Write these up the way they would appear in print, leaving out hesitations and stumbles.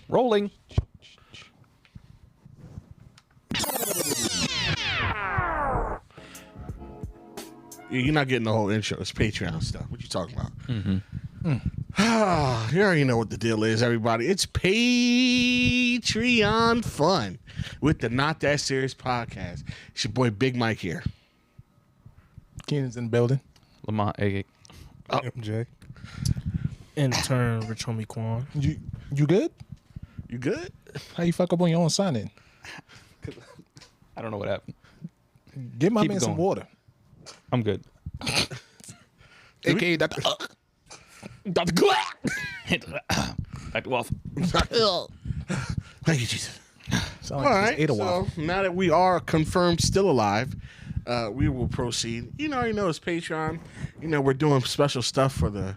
Rolling. You're not getting the whole intro. It's Patreon stuff. What you talking about? You already know what the deal is, everybody. It's Patreon fun with the Not That Serious podcast. It's your boy Big Mike here. Keenan's in the building. Lamont Agate. MJ. Intern Rich Homie Quan. You good? You good? How you fuck up on your own sign in? I don't know what happened. Give my Keep man it some going. water. I'm good. AKA Dr. Dr. Glack. Dr. Wolf. Thank you, Jesus. Sound All like right, ate a so waffle. now that we are confirmed still alive, we will proceed. You already know it's Patreon. We're doing special stuff for the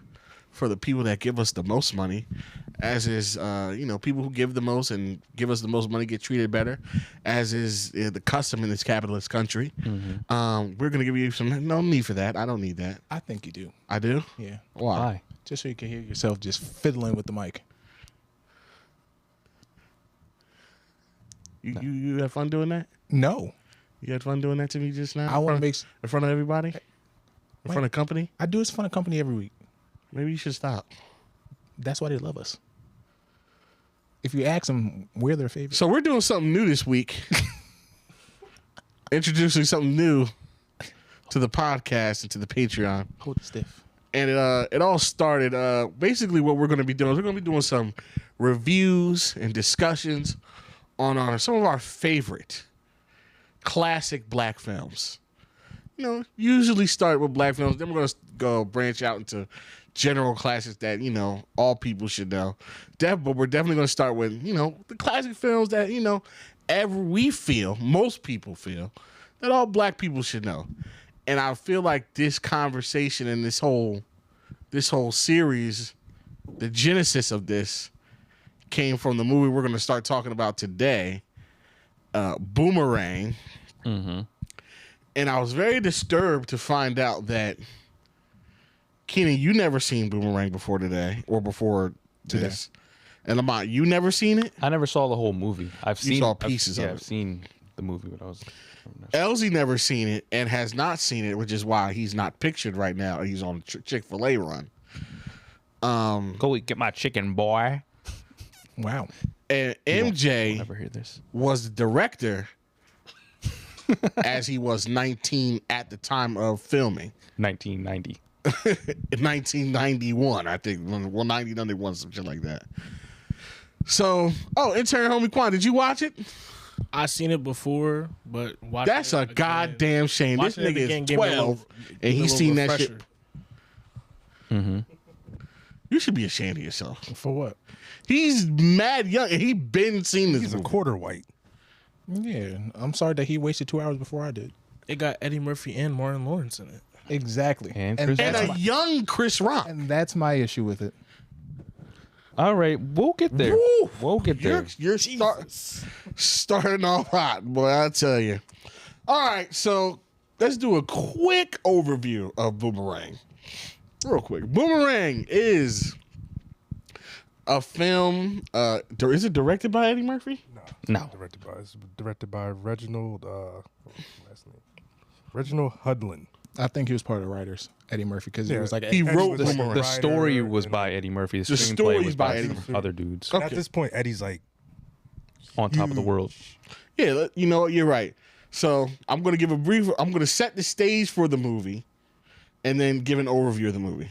people that give us the most money, as is people who give the most and give us the most money get treated better, as is the custom in this capitalist country. We're gonna give you some. No need for that. I don't need that. I think you do. I do. Yeah. Why? Just so you can hear yourself just fiddling with the mic. You had fun doing that? No. You had fun doing that to me just now? I want to make... in front of everybody? In front of company? I do this for the company every week. Maybe you should stop. That's why they love us. If you ask them, we're their favorite. So we're doing something new this week. Introducing something new to the podcast and to the Patreon. Hold it stiff. And it all started, basically what we're going to be doing is we're going to be doing some reviews and discussions on some of our favorite classic black films. Usually start with black films. Then we're going to go branch out into general classics that, all people should know. But we're definitely going to start with, the classic films that, most people feel that all black people should know. And I feel like this conversation and this whole series, the genesis of this came from the movie we're going to start talking about today, Boomerang. Mm-hmm. And I was very disturbed to find out that, Keenan, you never seen Boomerang before today or before this. And Lamont, you never seen it? I never saw the whole movie. You saw pieces of it. I've seen the movie when I was... Elsie never seen it and has not seen it, which is why he's not pictured right now. He's on a Chick-fil-A run. Go get my chicken, boy. Wow. And MJ I'll never hear this. was the director as he was 19 at the time of filming. 1990. 1991, I think. Well, 1991, some shit like that. So, intern homie Quan, did you watch it? I seen it before, but That's a goddamn shame. This nigga is 12 and he's seen that shit. Mm-hmm. You should be ashamed of yourself. For what? He's mad young and he been seen this He's a movie. quarter white. Yeah. I'm sorry that he wasted 2 hours before I did. It got Eddie Murphy and Martin Lawrence in it. Exactly. And Chris And Rock. a young Chris Rock. And that's my issue with it. All right, we'll get there. Woo! We'll get there. You're starting off hot, boy, I tell you. All right, so let's do a quick overview of Boomerang. Real quick. Boomerang is a film. Is it directed by Eddie Murphy? No. It's directed by Reginald. Last name. Reginald Hudlin. I think he was part of the writers, Eddie Murphy, because he was like... He Eddie wrote was like Boomerang. The writer story was and- by Eddie Murphy. The The screenplay story was is by by Eddie some other dudes And at this point, Eddie's like, on top of the world. Yeah, you know what? You're right. So I'm going to give a brief. I'm going to set the stage for the movie, and then give an overview of the movie.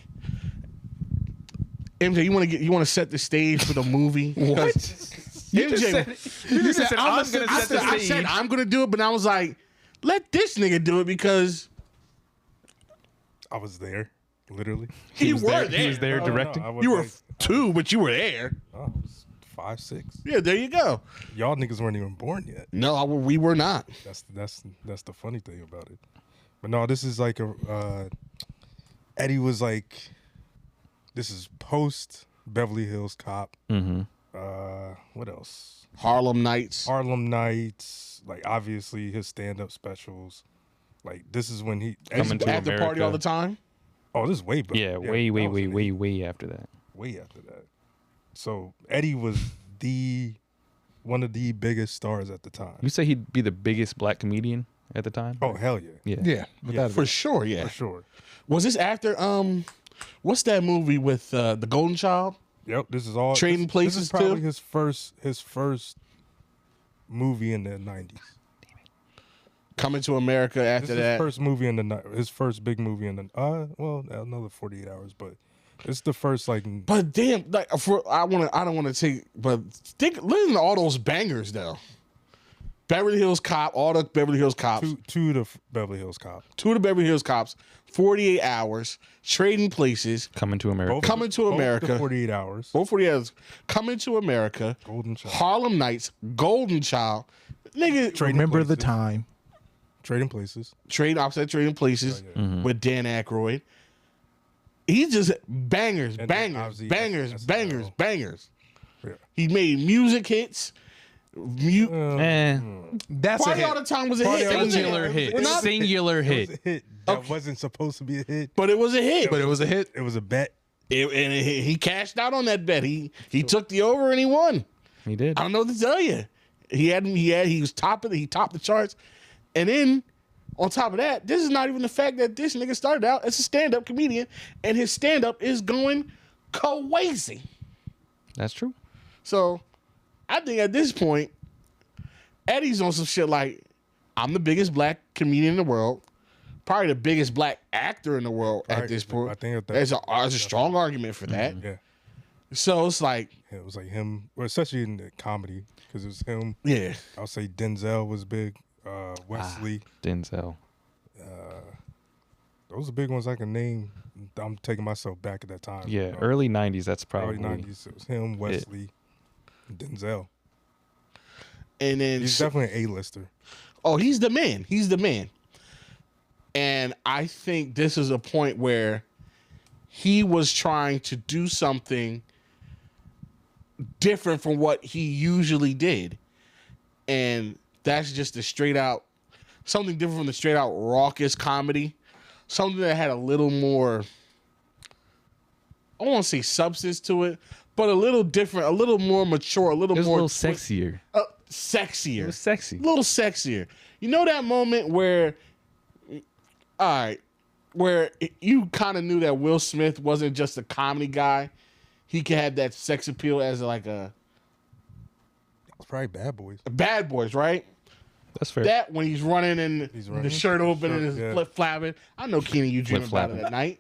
MJ, you want to set the stage for the movie? What? MJ, You just said, I'm going to I set the said stage. I'm going to do it, but I was like, let this nigga do it because I was there, literally. he was were there. there. He was there directing. I was You were like, 2, but you were there. I was 5, 6. Yeah, there you go. Y'all niggas weren't even born yet. No, we were not. That's the funny thing about it. But no, this is like Eddie was like, this is post Beverly Hills Cop. Mm-hmm. What else? Harlem Nights. Harlem Nights. Like obviously his stand up specials. Like this is when he Coming to At the party America. all the time. Oh, this is way back. Yeah, that was way after that. way after that. So Eddie was one of the biggest stars at the time. You say he'd be the biggest black comedian at the time? Oh hell yeah, Yeah. Yeah, without For sure, yeah. for sure. Was this after what's that movie with the Golden Child? Yep, this is all Trading this Places, is probably too? his first movie in the 90s. Coming to America This after is that. his first movie in the his first big movie in the well, another 48 hours, but it's the first like But damn, like I don't want to take, but listen to all those bangers though. Beverly Hills Cop, all the Beverly Hills Cops, two to Beverly Hills Cop. two of the Beverly Hills Cops, 48 Hours, Trading Places, Coming to America. Coming to Both America. the 48 hours. both 48 Hours, Coming to America, Golden Child. Harlem Nights, Golden Child, nigga, Remember the Places. time. Trading Places. Trading Places with Dan Aykroyd. He just bangers, And then bangers, obviously bangers, SNL. bangers, bangers. Yeah. He made music hits. That's Party a All the hit. Time was a hit. It was a Singular hit. Well, not- Singular It was hit. a hit. That wasn't supposed to be a hit. But it was a hit. But it was a hit. It was a bet. He cashed out on that bet. He took the over and he won. He did. I don't know what to tell you. He was topping. He topped the charts, and then on top of that, this is not even the fact that this nigga started out as a stand-up comedian, and his stand-up is going crazy. That's true. So, I think at this point, Eddie's on some shit like, I'm the biggest black comedian in the world, probably the biggest black actor in the world at Right. this point. I think There's a strong argument for that. Yeah. So it's like, It was like him, well, especially in the comedy, because it was him. yeah. I'll say Denzel was big. Wesley. Denzel. Those are big ones I can name. I'm taking myself back at that time. Yeah, early 90s, that's early probably. 90s. It was him, Wesley, Denzel. And then He's definitely an A-lister. oh, he's the man. He's the man. And I think this is a point where he was trying to do something different from what he usually did. And that's just the straight out, something different from the straight out raucous comedy. Something that had a little more, I don't want to say substance to it, but a little different, a little more mature, a little It was a more little sexier. sexier. It was sexy. A little sexier. You know that moment where, all right, where you kind of knew that Will Smith wasn't just a comedy guy. He could have that sex appeal as like a It's probably Bad Boys. Bad Boys, right? That's fair. That when he's running and He's the running. shirt open and Shirt, his yeah. flip flapping. I know, Keenan, you dream about it Flip-flapping. at night.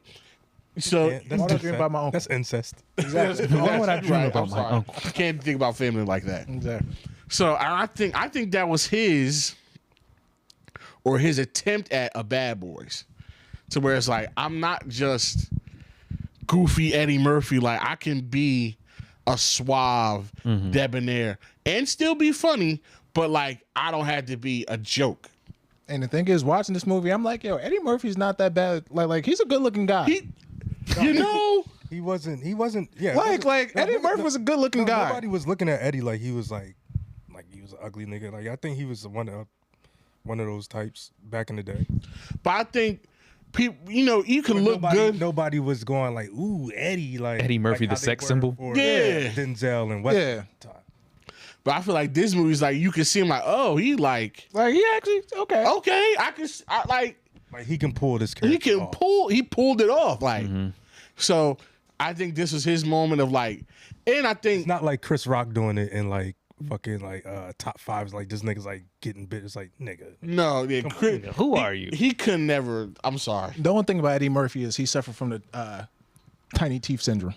So Yeah, Why would I dream about my uncle? That's incest. Exactly. Why would I dream Right, about I'm my sorry. uncle? I can't think about family like that. Exactly. So I think that was his attempt at a Bad Boys, to where it's like, I'm not just goofy Eddie Murphy. Like, I can be a suave, debonair and still be funny, but like, I don't have to be a joke. And the thing is, watching this movie, I'm like, yo, Eddie Murphy's not that bad. Like he's a good looking guy. You know, He wasn't. Yeah. like Eddie Murphy was a good looking guy. Nobody was looking at Eddie like he was like he was an ugly nigga. Like I think he was one of those types back in the day. but I think people, you know, you can But look good. Nobody was going like, ooh, Eddie, like Eddie Murphy, like how the they sex were symbol? for, Yeah. Denzel and Wesley. Yeah. But I feel like this movie's like, you can see him like, oh, he like, Like he actually okay. okay, like Like he can pull this character. he can off. he pulled it off. Like, so I think this was his moment of like, and I think It's not like Chris Rock doing it in like fucking like top fives. Like this nigga's like getting bit. It's like nigga. no, yeah, Chris, Who are you? he could never. I'm sorry. The only thing about Eddie Murphy is he suffered from the tiny teeth syndrome.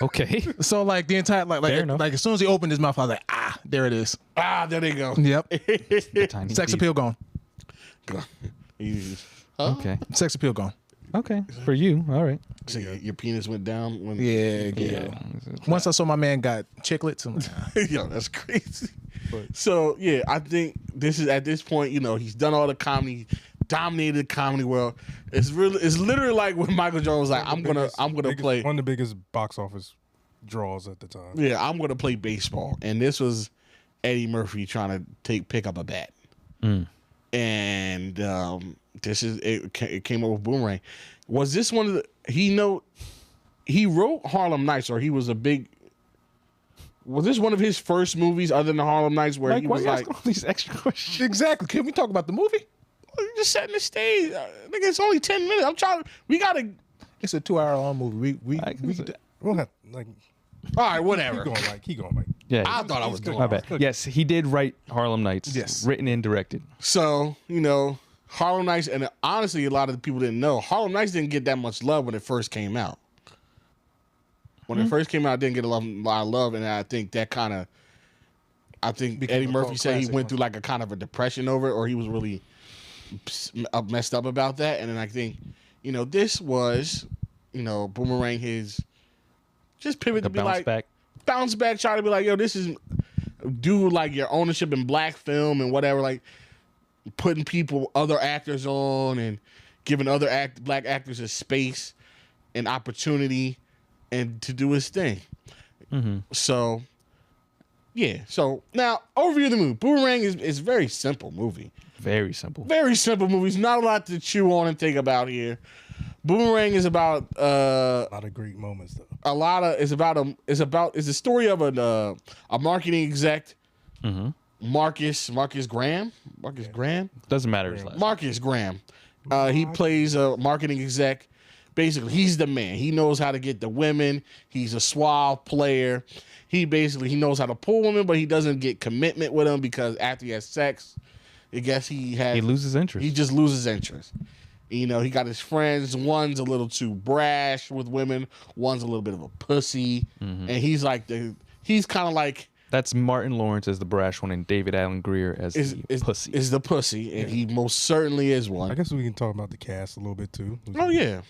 Okay. So like the entire Fair enough. like as soon as he opened his mouth, I was like, there it is. Ah, there they go. Yep. Tiny Sex teeth. appeal gone. Okay. Sex appeal gone. Okay. For you. All right. So your penis went down when Yeah. Once I saw my man got chiclets, I'm like, yo, that's crazy. So yeah, I think this is at this point, you know, he's done all the comedy, dominated the comedy world. It's literally like when Michael Jordan was like, I'm gonna play. one of the biggest box office draws at the time. Yeah, I'm gonna play baseball, and this was Eddie Murphy trying to pick up a bat, and this is it came up with Boomerang. Was this one of the he wrote Harlem Nights, or he was a big was this one of his first movies other than the Harlem Nights where Like, he why was you like, asking all these extra questions? Exactly. Can we talk about the movie? just setting the stage? Nigga, it's only 10 minutes. I'm trying. We gotta. It's a 2 hour long movie. We We'll have like All right, whatever. he going like. Yeah. I thought I was doing. My bad. Yes, he did write Harlem Nights. Yes. Written and directed. So, Harlem Nights, and honestly, a lot of the people didn't know, Harlem Nights didn't get that much love when it first came out. When it first came out, it didn't get a lot of love, and I think that Eddie Murphy said he went through like a kind of a depression over it, or he was really messed up about that. And then I think, this was, Boomerang his just pivot to be like, bounce back, try to be like, yo, this is, do like your ownership in black film and whatever, like, putting other actors on and giving other black actors a space and opportunity and to do his thing. Mm-hmm. So, yeah. So now, overview of the movie. Boomerang is a very simple movie. Very simple. Very simple movie. It's not a lot to chew on and think about here. Boomerang is about A lot of great moments though. it's the story of a marketing exec. Mm-hmm. Marcus Graham. Doesn't matter his last. Marcus Graham. He plays a marketing exec. Basically, he's the man. He knows how to get the women. He's a suave player. He knows how to pull women, but he doesn't get commitment with them because after he has sex, I guess he loses interest. He just loses interest. He got his friends. One's a little too brash with women. One's a little bit of a pussy. Mm-hmm. And he's kind of like. That's Martin Lawrence as the brash one and David Allen Greer as the pussy. Is the pussy, and he most certainly is one. I guess we can talk about the cast a little bit too. Oh yeah.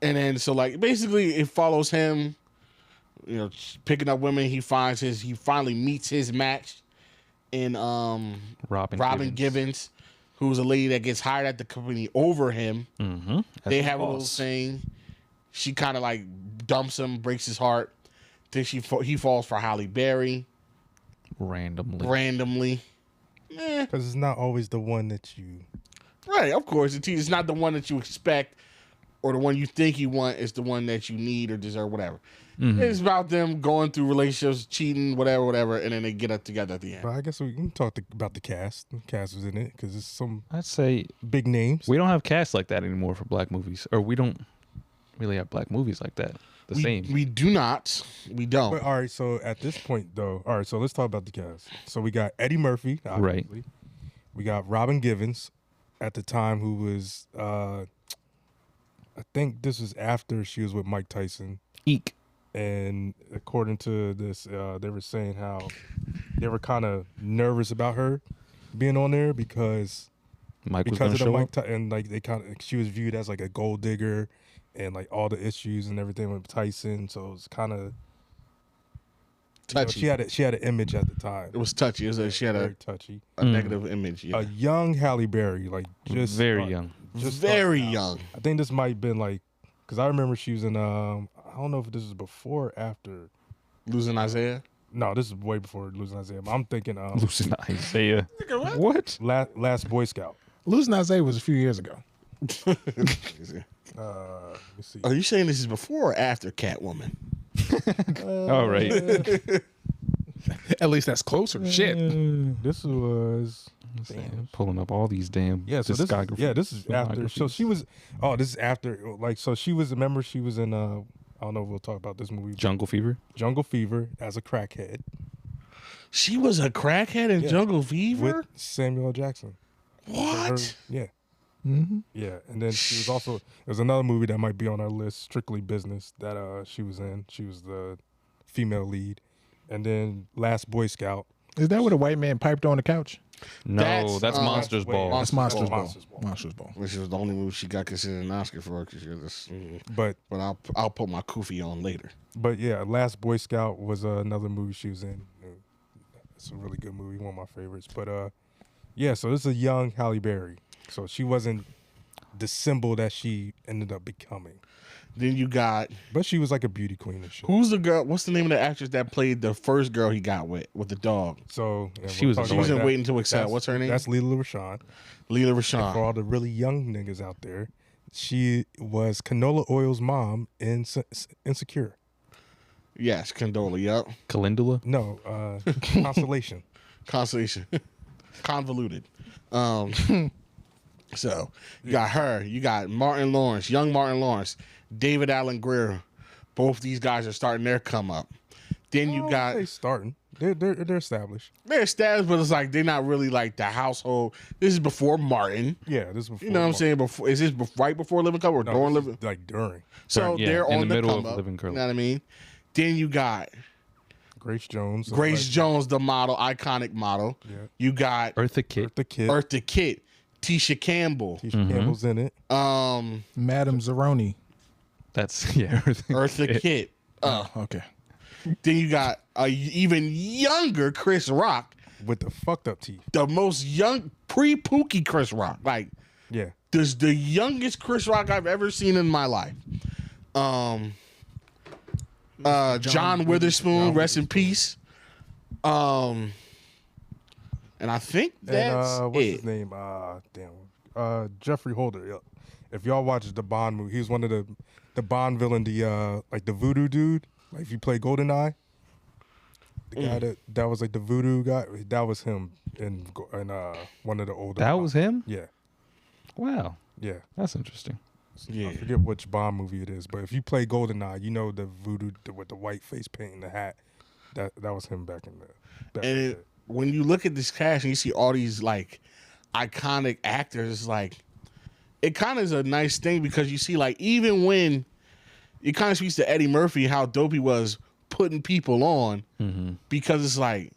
And then basically it follows him, picking up women. He finally meets his match in Robin Givens, who's a lady that gets hired at the company over him. Mm-hmm. They have a little thing. She kind of like dumps him, breaks his heart. Then he falls for Halle Berry randomly. Because it's not always the one that you. Right, of course. It's not the one that you expect or the one you think you want. It's the one that you need or deserve, whatever. Mm-hmm. It's about them going through relationships, cheating, whatever, and then they get up together at the end. But I guess we can talk about the cast. The cast was in it because it's some. I'd say big names. We don't have casts like that anymore for black movies, or we don't really have black movies like that. We do not. We don't. But all right, so at this point though, so let's talk about the cast. So we got Eddie Murphy, obviously. Right. We got Robin Givens at the time, who was I think this was after she was with Mike Tyson. Eek. And according to this, they were saying how they were kind of nervous about her being on there because Mike was going to show up. And like she was viewed as like a gold digger. And like all the issues and everything with Tyson, so it was kind of touchy. She had an image at the time. It was touchy. She had a negative image. Yeah. A young Halle Berry, like just very young, just very young. I think this might have been like because I remember she was in I don't know if this is before or after Losing Isaiah. No, this is way before Losing Isaiah. But I'm thinking Losing Isaiah. What? Last Boy Scout. Losing Isaiah was a few years ago. Let's see. Are you saying this is before or after Catwoman? All right. At least that's closer. Shit. This was pulling up all these damn this is after. So she was. Oh, this is after. Like, so she was. Remember, she was in. I don't know if we'll talk about this movie. Jungle Fever as a crackhead. She was a crackhead in Jungle Fever with Samuel L. Jackson. What? Yeah. Mm-hmm. Yeah, and then she was also. There's another movie that might be on our list, Strictly Business, that she was in. She was the female lead, and then Last Boy Scout. Is that where the white man piped on the couch? No, that's Monsters Ball. That's Monsters Ball. Which was the only movie she got considered an Oscar for. But I'll put my kufi on later. But yeah, Last Boy Scout was another movie she was in. It's a really good movie, one of my favorites. But yeah, so this is a young Halle Berry. So she wasn't the symbol that she ended up becoming. Then you got... But she was like a beauty queen and shit. Who's the girl? What's the name of the actress that played the first girl he got with the dog? So... Yeah, she was in Waiting to Exhale. What's her name? That's Leela Rashawn. Leela Rashawn. And for all the really young niggas out there, she was Canola Oil's mom in Insecure. Yes, Condola. Yep. Calendula. No, Constellation. Constellation. Convoluted. So you got her. You got Martin Lawrence, young Martin Lawrence, David Allen Greer. Both these guys are starting their come up. Then you got They starting. They're established. they're established, but it's like they're not really like the household. This is before Martin. Yeah, this is before. You know what I'm saying? Before is this right before Living Color or during Living? Like during. So Yeah, they're in on the middle come of up. Living Color. You know what I mean? Then you got Grace Jones. Grace Jones, the model, iconic model. Yeah. You got Eartha Kitt. The kid. Eartha Kitt, Tisha Campbell, Tisha Campbell's in it. Madam Zeroni. That's Eartha Kitt. Okay. Then you got a even younger Chris Rock, With the fucked up teeth. the most young pre-Pookie Chris Rock. Like Yeah. this the youngest Chris Rock I've ever seen in my life. John Witherspoon, rest in peace. And I think that's And what's it. his name? Jeffrey Holder. Yep. If y'all watch the Bond movie, he was one of the Bond villain, the like the voodoo dude. Like if you play GoldenEye, the guy that was like the voodoo guy. That was him in one of the older. That was him? Yeah. Wow. Yeah. That's interesting. Yeah. I forget which Bond movie it is, but if you play GoldenEye, you know the voodoo with the white face paint and the hat. That was him back in the. And when you look at this cast and you see all these like iconic actors, it's like it kind of is a nice thing because you see like even when it kind of speaks to Eddie Murphy how dope he was putting people on because it's like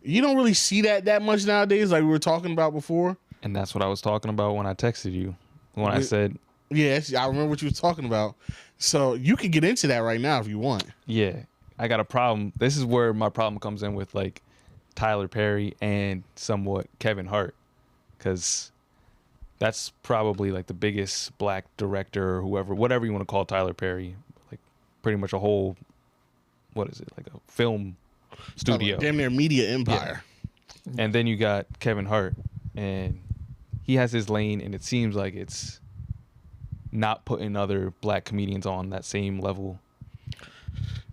you don't really see that much nowadays like we were talking about before. And that's what I was talking about when I texted you. When I said, Yes, I remember what you were talking about. So you can get into that right now if you want. yeah, I got a problem. This is where my problem comes in with like Tyler Perry and somewhat Kevin Hart. Because that's probably like the biggest black director or whatever you want to call Tyler Perry. Like pretty much a whole, what is it? Like a film studio. Damn near media empire. And then you got Kevin Hart, and he has his lane, and it seems like it's not putting other black comedians on that same level.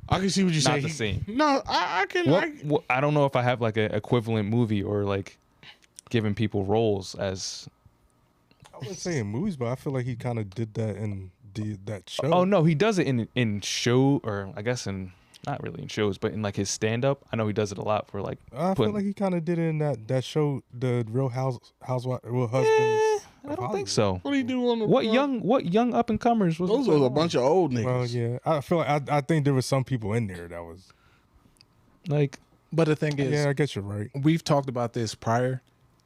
I can see what you're saying. Not the same. No, I can. What, I don't know if I have like an equivalent movie or like giving people roles as. I wouldn't say in movies, but I feel like he kind of did that in that show. Oh no, he does it in show, or I guess in not really in shows, but in like his stand up. I know he does it a lot for like. I feel like he kind of did it in that show, the Real Housewives, Real Husbands. I don't think so. What do you do on the What young up and comers was Those was a bunch of old niggas. Well, yeah, I feel like I think there was some people in there that was. like. But the thing is, Yeah, I guess you're right. we've talked about this prior.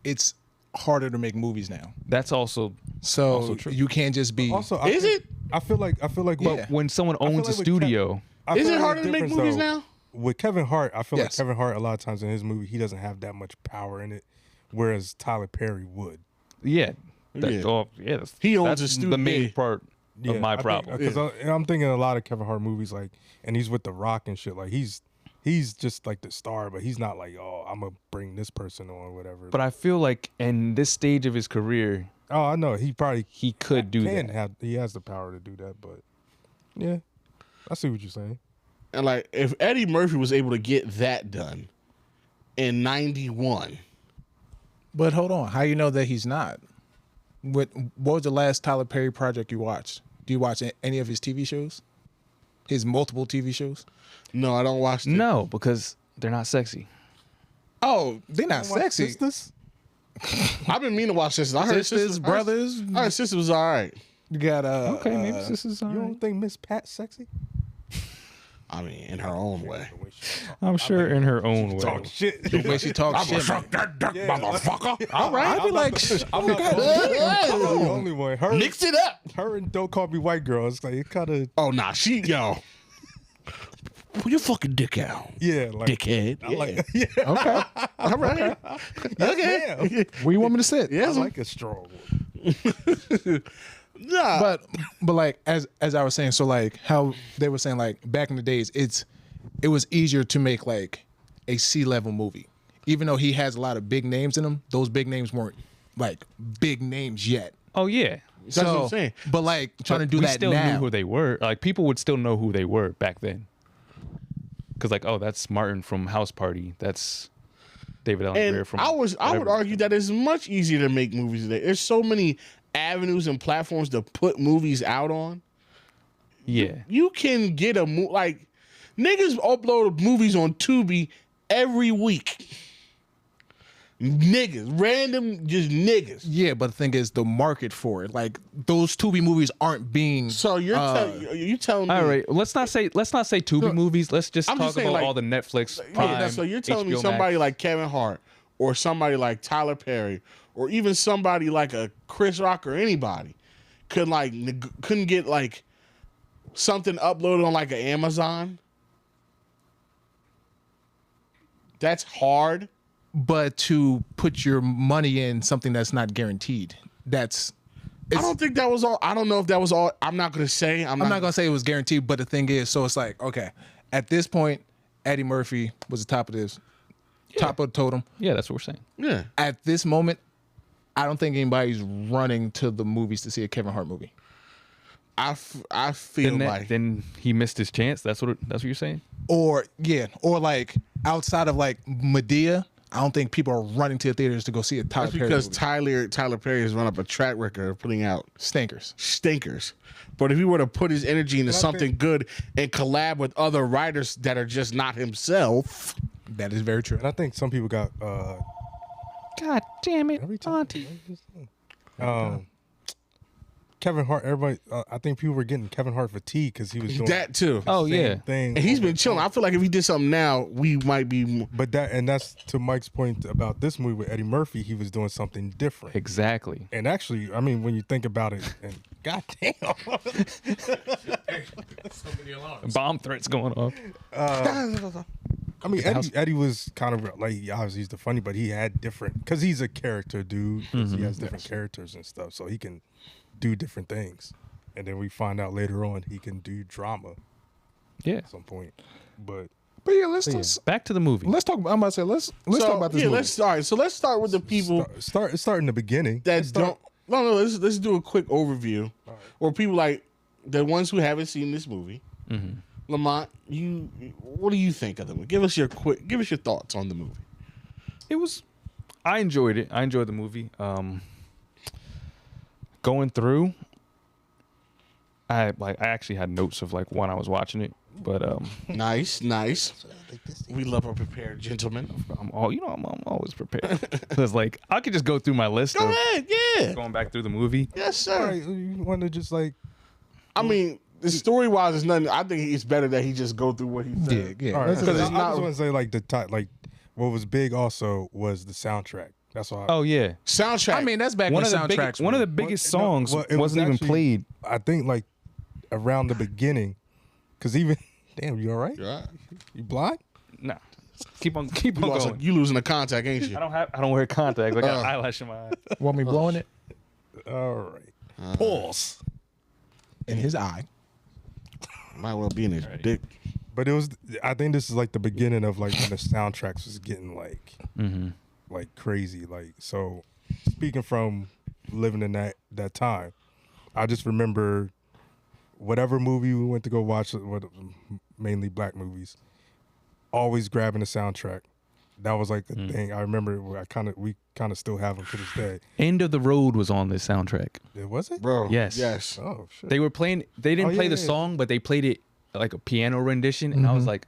It's harder to make movies now. That's also So true. you can't just be. Also, Is it? I feel like. Yeah. when someone feel owns like a with studio. I Is feel it like harder the to make difference, movies though, now? With Kevin Hart, I feel like Yes. Kevin Hart a lot of times in his movie he doesn't have that much power in it, whereas Tyler Perry would. Yeah. Yeah. That's, He owns that's a studio. the main part of my I think- problem. 'cause I'm thinking a lot of Kevin Hart movies, like, and he's with The Rock and shit. Like he's just like the star, but he's not like, oh, I'm gonna bring this person on or whatever. But I feel like in this stage of his career, oh, I know he probably he could do that. He has the power to do that, but yeah, I see what you're saying. And like, if Eddie Murphy was able to get that done in '91, But hold on, how you know that he's not? What was the last Tyler Perry project you watched? Do you watch any of his TV shows? His multiple TV shows? no, I don't watch. No, because they're not sexy. Oh, they're not sexy. Sisters? I've been meaning to watch Sisters. I heard Sisters, Brothers. I heard Sisters was all right. You got Okay, maybe this is. You don't think Miss Pat's sexy? I mean, in her own way. I'm sure in her own way. Talk shit. the way she talks shit. that dick, motherfucker. All I'd be like, I'm not the only one. Mix it up. Her and Don't Call Me White Girl. It's like it kind of Oh, nah, pull your fucking dick out, yeah, like dickhead. I like yeah, okay, All right. yeah. where you want me to sit? I Yes, like a strong one. nah. But like as I was saying, so like how they were saying like back in the days, it was easier to make like a C-level movie, even though he has a lot of big names in them. Those big names weren't like big names yet. Oh yeah, That's what I'm saying. But like trying to do we that still now. knew who they were. Like people would still know who they were back then. Because like, oh, that's Martin from House Party. That's David Allen Greer And from. I would whatever. argue that it's much easier to make movies today. There's so many avenues and platforms to put movies out on. Yeah. You can get a like niggas upload movies on Tubi every week. Niggas, random, just niggas. Yeah, but the thing is, the market for it, like those Tubi movies aren't being. So you're telling me? All right. Let's not say Tubi movies. Let's just I'm talk just saying, about like, all the Netflix. Prime, Yeah, so you're telling me HBO somebody Max. like Kevin Hart or somebody like Tyler Perry or even somebody like a Chris Rock or anybody couldn't get like something uploaded on like an Amazon? That's hard. But to put your money in something that's not guaranteed, I don't think that was all. I don't know if that was all. I'm not gonna say. I'm not gonna say it was guaranteed. But the thing is, so it's like, okay, at this point, Eddie Murphy was the top of the totem. Yeah, that's what we're saying. Yeah. At this moment, I don't think anybody's running to the movies to see a Kevin Hart movie. I feel like Then he missed his chance. That's what you're saying. Or like outside of like Medea, I don't think people are running to the theaters to go see a Tyler that's Perry because movie. Tyler Perry has run up a track record of putting out Stinkers. But if he were to put his energy into something good and collab with other writers that are just not himself, That is very true. And I think some people got God damn it, every time. Auntie. Kevin Hart. Everybody, I think people were getting Kevin Hart fatigue because he was doing that too. Oh the yeah. same thing. And he's been chilling. I feel like if he did something now, we might be. But that's to Mike's point about this movie with Eddie Murphy. He was doing something different. Exactly. And actually, I mean, when you think about it, and goddamn, Bomb threats going off. I mean, Eddie was kind of like obviously he's the funny, but he had different because he's a character dude. He has different characters and stuff, so he can do different things. And then we find out later on he can do drama Yeah. at some point. But yeah, let's Back to the movie. let's talk. I'm about to say let's talk about this movie. Let's start with the people start in the beginning. that don't. No. Let's do a quick overview, or people like the ones who haven't seen this movie. Lamont, what do you think of the movie? Give us your thoughts on the movie. I enjoyed it. I enjoyed the movie. Going through, I actually had notes of like when I was watching it, but Nice. We love a prepared gentleman. I'm always prepared. Cause like I could just go through my list Go of ahead, yeah. going back through the movie. Yes, All sir. right, you want to just like I mean, the story wise is nothing. I think it's better that he just go through what he said. Yeah. all right. Let's- Because I it's just not- want to say like the top, like what was big also was the soundtrack. That's why. Oh yeah. Soundtrack. I mean, that's back One when of the soundtracks. one of the were- biggest No, songs well, it was wasn't even actually- played. I think like around the beginning, because even damn, you all right? Right. You blind? Nah. Keep on going. You losing the contact, ain't you? I don't wear contacts. I got eyelash in my eye. Want me blowing it All right. Pulse in his eye. Might well be in his dick. But it was. I think this is like the beginning of like when the soundtracks was getting like crazy. Like so, speaking from living in that time, I just remember whatever movie we went to go watch, mainly black movies, always grabbing the soundtrack. That was like the thing. I remember. We kind of still have them to this day. End of the Road was on this soundtrack. Was it? Bro. Yes. Yes. Oh shit. They were playing. They didn't Oh, play yeah, the yeah. song, but they played it like a piano rendition, and I was like,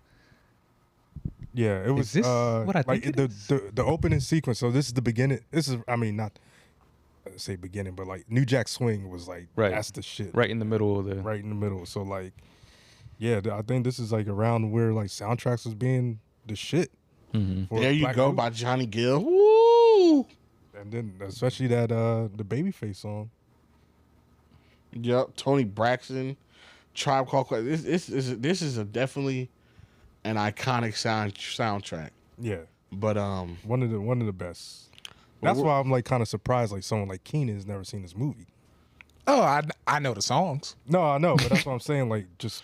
Yeah, it was. this what I like think it the opening sequence. So this is the beginning. This is. I mean, not say beginning, but like New Jack Swing was like Right. that's the shit. right in the middle of the. Right in the middle. So like, yeah, I think this is like around where like soundtracks was being the shit. for There you black go movies. by Johnny Gill. Woo! And then especially that the Babyface song. Yep. Tony Braxton, Tribe Called Quest. This is definitely an iconic soundtrack. Yeah, But one of the best. That's why I'm like kind of surprised. Like someone like Keenan has never seen this movie. Oh, I know the songs. No, I know, but that's what I'm saying. Like just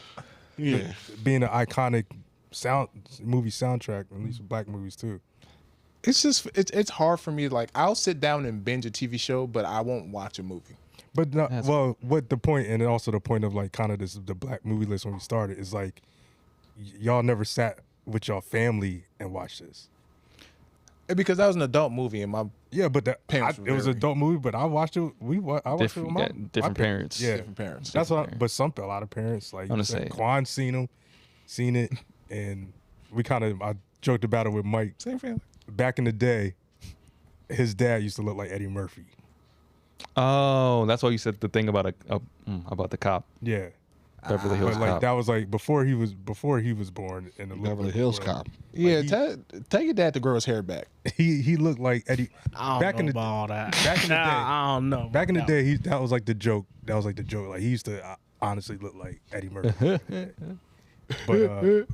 yeah. being an iconic movie soundtrack, at least with black movies too. It's just it's hard for me. Like I'll sit down and binge a TV show, but I won't watch a movie. But no, well, what the point, and also the point of like kind of the black movie list when we started is like, y'all never sat with y'all family and watched this. Because that was an adult movie, and my but parents it was an adult movie, but I watched it. I watched it with my different parents. Yeah, different parents. That's what. But a lot of parents like Quan seen it, and I joked about it with Mike. Same family. Back in the day, his dad used to look like Eddie Murphy. Oh, that's why you said the thing about about the cop. Yeah, Beverly Hills but like Cop. that was like before he was born in the Beverly Hills Cop. Yeah, tell your dad to grow his hair back. He looked like Eddie. I don't know about all that. Back in the day, I don't know. Back in the day, that was like the joke. Like he used to honestly look like Eddie Murphy. But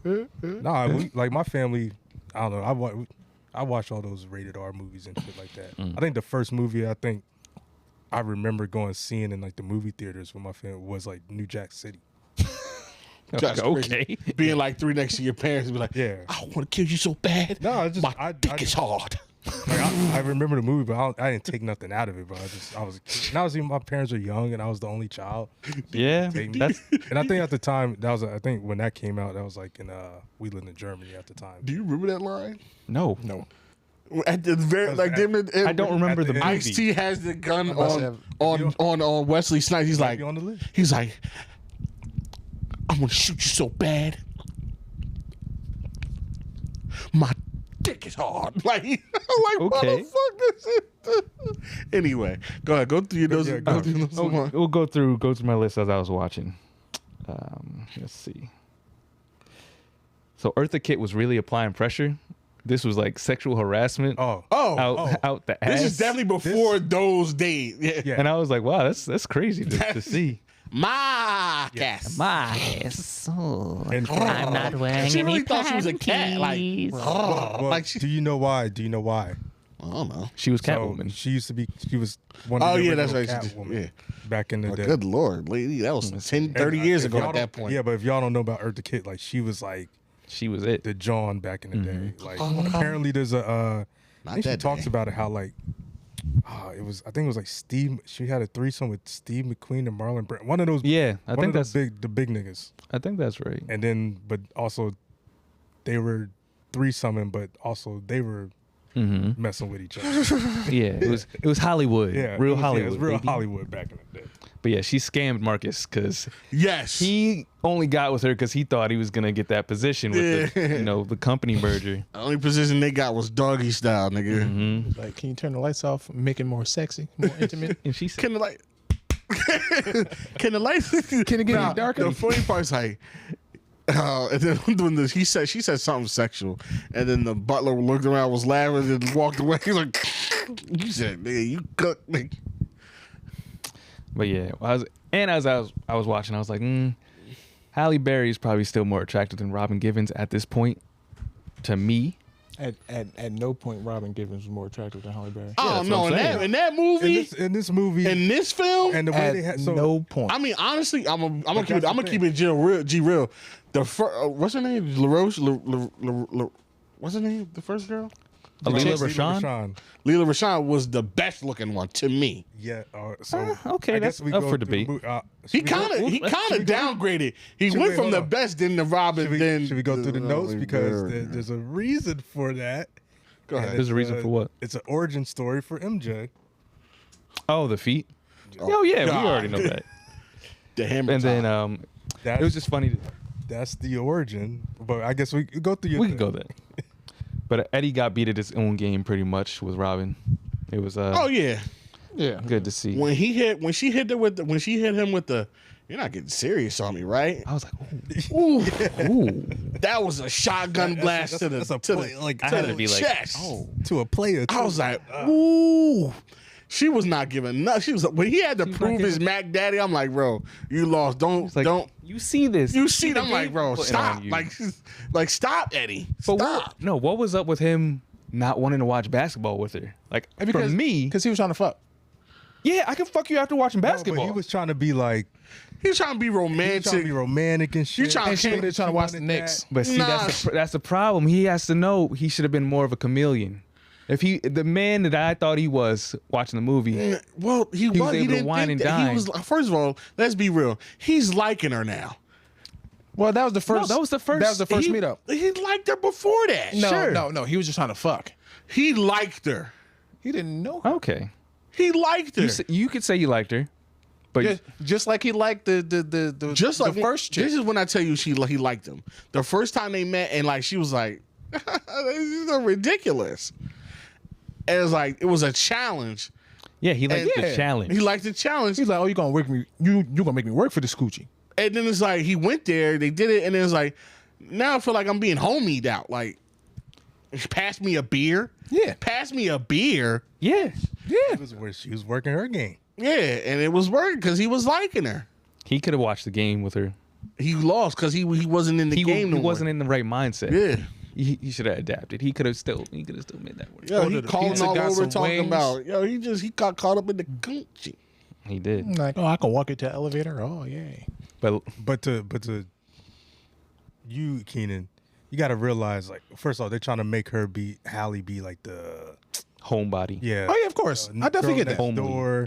like my family, I don't know. I watch all those rated R movies and shit like that. I think the first movie I remember seeing in like the movie theaters with my family was like New Jack City. That's okay. Being like 3 next to your parents and be like, Yeah. I want to kill you so bad. No, My dick is hard. Like I remember the movie, but I didn't take nothing out of it. But I was a kid. And I was even my parents were young, and I was the only child. Yeah, And I think at the time I think when that came out, that was like in we lived in Germany at the time. Do you remember that line? no. At the very I don't remember the movie. Ice-T has the gun on Wesley Snipes. He's like, on the list. I'm gonna shoot you so bad. My dick is hard. Like, I'm like, what Okay. the fuck is it? Anyway, go ahead. Go through those. Yeah, Go through those. We'll go through my list as I was watching. Let's see. So Eartha Kitt was really applying pressure. This was like sexual harassment. Oh, Out the ass. This is definitely before those days. Yeah. And I was like, wow, that's crazy to see. My ass. My soul. and I'm not wearing She any really thought she was a cat. Like, panties. well, do you know why? I don't know. She was So, Catwoman. she was one of the Yeah, that's original right. She Catwoman did, back in the Oh, day. good Lord, lady. That was 10, And, 30 years if ago y'all at that don't- point. Yeah, but if y'all don't know about Eartha Kitt, like she was like She was it. the John back in the day. Like apparently there's I think she that talks day. about it how like I think it was like Steve. She had a threesome with Steve McQueen and Marlon Brando. One of those. Yeah, I one think of those that's the big niggas. I think that's right. And then, but also, they were threesoming, but also they were messing with each other. Yeah, it was Hollywood. Yeah, real it was, Hollywood. Yeah, it was real baby. Hollywood back in the day. But yeah, she scammed Marcus because Yes. he only got with her because he thought he was gonna get that position with the company merger. The only position they got was doggy style, nigga. Like, can you turn the lights off, make it more sexy, more intimate? And she said, Can the light? Can the lights? Can it get any darker? The funny part's like, and then when she said something sexual, and then the butler looked around, was laughing, and walked away. He's like, "You said, nigga, you cooked me." but yeah, as I was watching, I was like, Halle Berry is probably still more attractive than Robin Givens at this point, to me. At no point Robin Givens was more attractive than Halle Berry. Oh that's no! what I'm saying. In that movie, In this movie, in this film, and the way At they had no point. I mean, honestly, I'm gonna keep that's it. I'm the gonna keep it G real. The what's her name? LaRoche. What's her name? The first girl. Leela Rashawn. Leela Rashawn was the best looking one to me. Yeah. So Okay, I that's guess we up go for through debate. He kind of downgraded. He Should went we- from hold the on. best, then the Robin, then Should we go through the notes because there's a reason for that. Go ahead. There's a reason for what? It's an origin story for MJ. Oh, the feet. Oh yeah, God. we already know that. The hammer. And then That's, it was just funny. That's the origin. But I guess we could go through your We can go there. But Eddie got beat at his own game pretty much with Robin. It was oh yeah, Yeah. good to see. when she hit him with the, you're not getting serious on me, right? I was like, Ooh, ooh. that was a shotgun blast to the that's a to play, the, like, to I had the to be like, chest. to a player. I was like, ooh. She was not giving nothing. She was when he had to prove his Mac Daddy. I'm like, bro, you lost. Don't Like, don't. you see this? You see, the I'm like, game bro, putting stop. on you. Like, stop, Eddie. But Stop. what was up with him not wanting to watch basketball with her? Like, for me, because he was trying to fuck. yeah, I can fuck you after watching basketball. But he was trying to be like, He's trying to be he was romantic. trying to be romantic and shit. You trying And she was trying to watch the Knicks. But see, Nah. that's the problem. He has to know he should have been more of a chameleon. If the man that I thought he was watching the movie, Well, he was able to didn't wine think and that. He dine. was. First of all, let's be real. He's liking her now. Well, that was the first. that was the first- That was the first He- meetup. He liked her before that. No. He was just trying to fuck. He liked her. He didn't know her. okay, He liked her. you could say you liked her, but Just like he liked the Just like the first chick. This is when I tell you he liked him. The first time they met, and like she was like, "This is ridiculous." And it was like it was a challenge. yeah, he liked And- the challenge. He liked the challenge. He's like, oh, you gonna work me? You gonna make me work for this coochie? And then it's like he went there, they did it, and then it's like now I feel like I'm being homied out. Like, pass me a beer. Yeah. Pass me a beer. yeah, It was where she was working her game. Yeah, and it was working because he was liking her. he could have watched the game with her. He lost because he wasn't in the game. He wasn't in the right mindset. Yeah. He should have adapted. He could have still made that work. Yo, he Ordered a calling pizza, all got over some talking wings. about. Yo, he got caught up in the coochie. He did, I'm like, oh, I can walk into the elevator. Oh, yay. but But to you, Keenan, you got to realize, like, first of all, they're trying to make her Hallie be like the homebody. yeah. Oh yeah, of course. I definitely get that. Next door.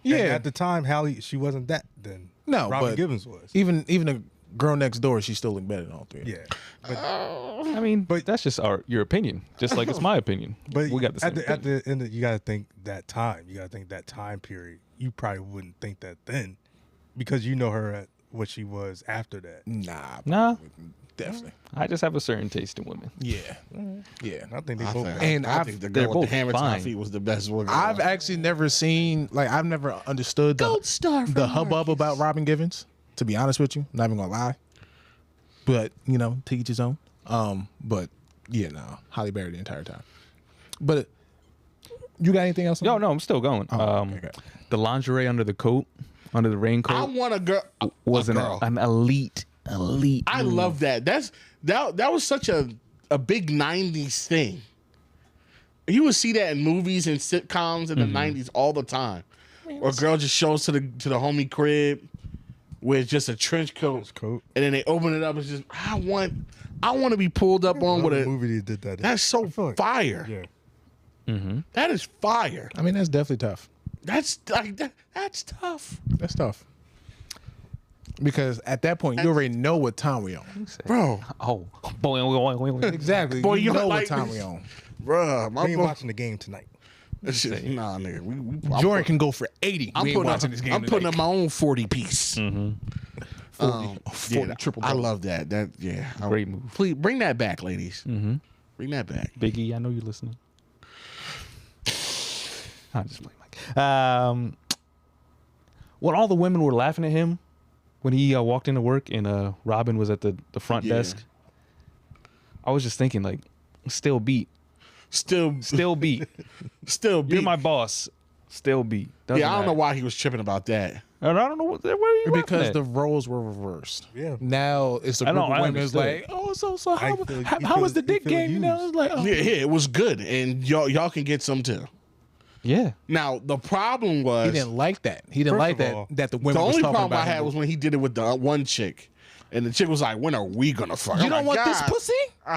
Yeah. And at the time, Hallie, she wasn't that then. No, Robin but Givens was. Even the girl next door, she still looked better than all three. Yeah, but I mean, but that's just your opinion. Just like it's my opinion. but we got the same at thing. the end, you got to think that time. You got to think that time period. You probably wouldn't think that then, because you know her at what she was after that. Nah, definitely. I just have a certain taste in women. Yeah, yeah. I think they I both. think, And I I've- think the they're girl with both the hammer to fine. my feet was the best one. I've actually never seen, like, I've never understood the hubbub about Robin Givens. To be honest with you, not even gonna lie. But to each his own. But yeah, no, Holly Berry the entire time. But you got anything else? No, I'm still going. okay. The lingerie under the coat, under the raincoat, I want a girl. was a girl. an elite. I love that. That was such a big '90s thing. You would see that in movies and sitcoms in the '90s all the time, where a girl just shows to the homie crib with just a trench coat, and then they open it up. It's just I want to be pulled up on with What a movie they did that? That's so I feel like- fire. Yeah. That is fire. I mean, that's definitely tough. That's like that's tough, That's tough. Because at that point, you already know what time we on. bro. Oh, boy. Exactly. Boy, you you know like what time this. we on. Bruh, my We ain't bro. watching the game tonight. Nah, nigga. Jordan can go for 80. I'm We ain't putting watching up, this game I'm putting today. up my own 40 piece. 40 Yeah, triple I double. love that. Great move. Please bring that back, ladies. Bring that back. Biggie, I know you're listening. I'm just playing, Mike. When all the women were laughing at him when he walked into work and Robin was at the front Yeah. desk, I was just thinking, like, still beat. Still Beat. beat. You're my boss. Still beat. Doesn't Yeah, I don't know matter. why he was tripping about that. And I don't know where you Because at? the roles were reversed. Yeah. Now it's a I group know, of I women is understood. like, oh, so I how, feel- how, you how feel- was the you dick feel game? used. It's like, oh. Yeah, it was good, and y'all can get some too. Yeah. Now the problem He was didn't like that. He didn't First like of that all, that the the women was only talking problem I about had him. was when he did it with the one chick, and the chick was like, "When are we gonna fuck?" You I'm don't like, want this God. pussy?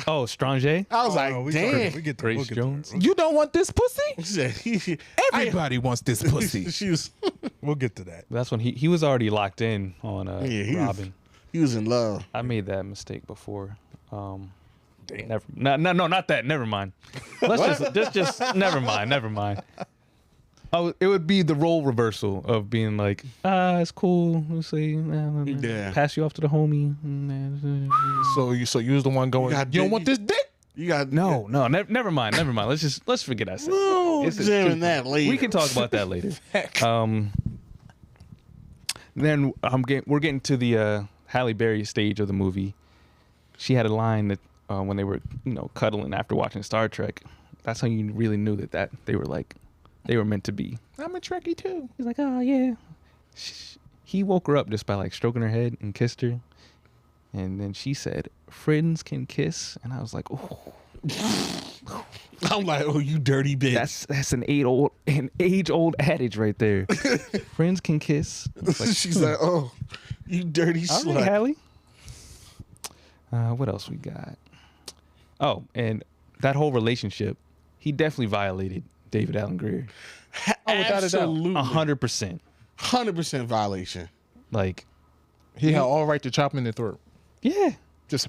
Oh, Strange. I was Oh, like, we "Damn." We get to Grace look at Jones. that. You don't want this pussy? He said, Everybody wants this pussy. She was, We'll get to that. That's when he was already locked in on he was- Robin. he was in love. I made that mistake before. Not that. Never mind. Let's just never mind. Oh, it would be the role reversal of being like, it's cool. Let's see, Yeah. pass you off to the homie. So you was the one going, got you don't dick- want this dick? You got No, never mind. Let's forget I said. We'll It's a examine stupid- that later. We can talk about that later. Then we're getting to the Halle Berry stage of the movie. She had a line that when they were cuddling after watching Star Trek, that's how you really knew that they were meant to be. I'm a Trekkie too. He's like, oh yeah. He woke her up just by like stroking her head and kissed her, and then she said, "Friends can kiss," and I was like, oh. I'm like, oh, you dirty bitch. That's an age old adage right there. Friends can kiss. It's like, She's like, oh, you dirty all slut. right, Hallie. What else we got? Oh, and that whole relationship he definitely violated David Allen Greer. without a doubt. Absolutely. 100%. 100% violation. Like, He had all right to chop him in the throat. yeah. Just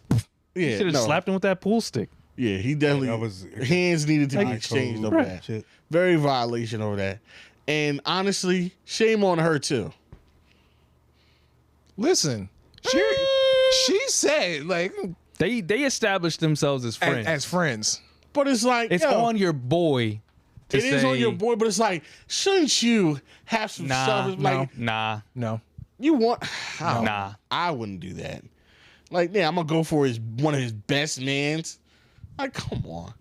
Yeah, Should have no. slapped him with that pool stick. Yeah, he definitely That was- hands needed to be High exchanged code over that. shit. Very violation over that. And honestly, shame on her too. listen. She said like They established themselves as friends. as friends. But it's like, it's yo, on your boy to it say, is on your boy, but it's like, shouldn't you have some Nah, stuff? It's like, nah, No. you want? nah. I wouldn't do that. Like, yeah, I'm gonna go for one of his best mans. Like, come on.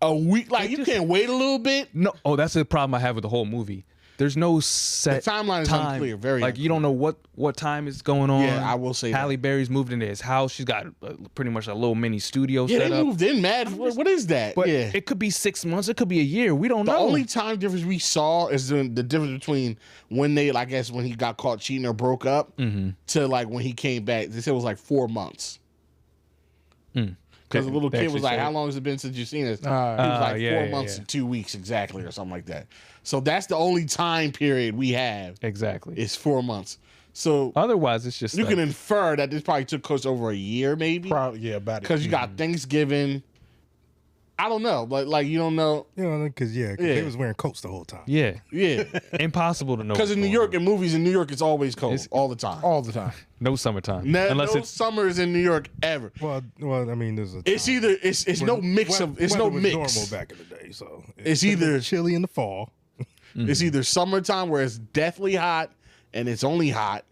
A week, like you can't wait a little bit. No. Oh, that's the problem I have with the whole movie. There's no set The timeline is time. unclear, very like you don't know what time is going on. Yeah, I will say that. Halle Berry's moved into his house. She's got pretty much a little mini studio Yeah, set they up. moved in mad. What is that? But yeah, it could be 6 months. It could be a year. We don't the know. only time difference we saw is the difference between when they, I guess, when he got caught cheating or broke up, to like when he came back. They said it was like 4 months. Because the little They kid was actually like, said "How it. long has it been since you've seen us?" He was like yeah, 4 yeah, months yeah. and 2 weeks exactly, or something like that. So that's the only time period we have exactly. is 4 months. So Otherwise, it's just you like, can infer that this probably took close over a year, maybe, Probably about it. because you got Thanksgiving. I don't know, but like you don't know. You know, because Yeah. they was wearing coats the whole time. yeah, Yeah, impossible to know. because in New York, in movies in New York, it's always cold It's- all the time. all the time. no summertime Unless unless it's summers in New York ever. Well, I mean, there's a. It's time. either it's no mix of it's no weather was mix. normal back in the day, so It's either- chilly in the fall. It's either summertime where it's deathly hot and it's only hot,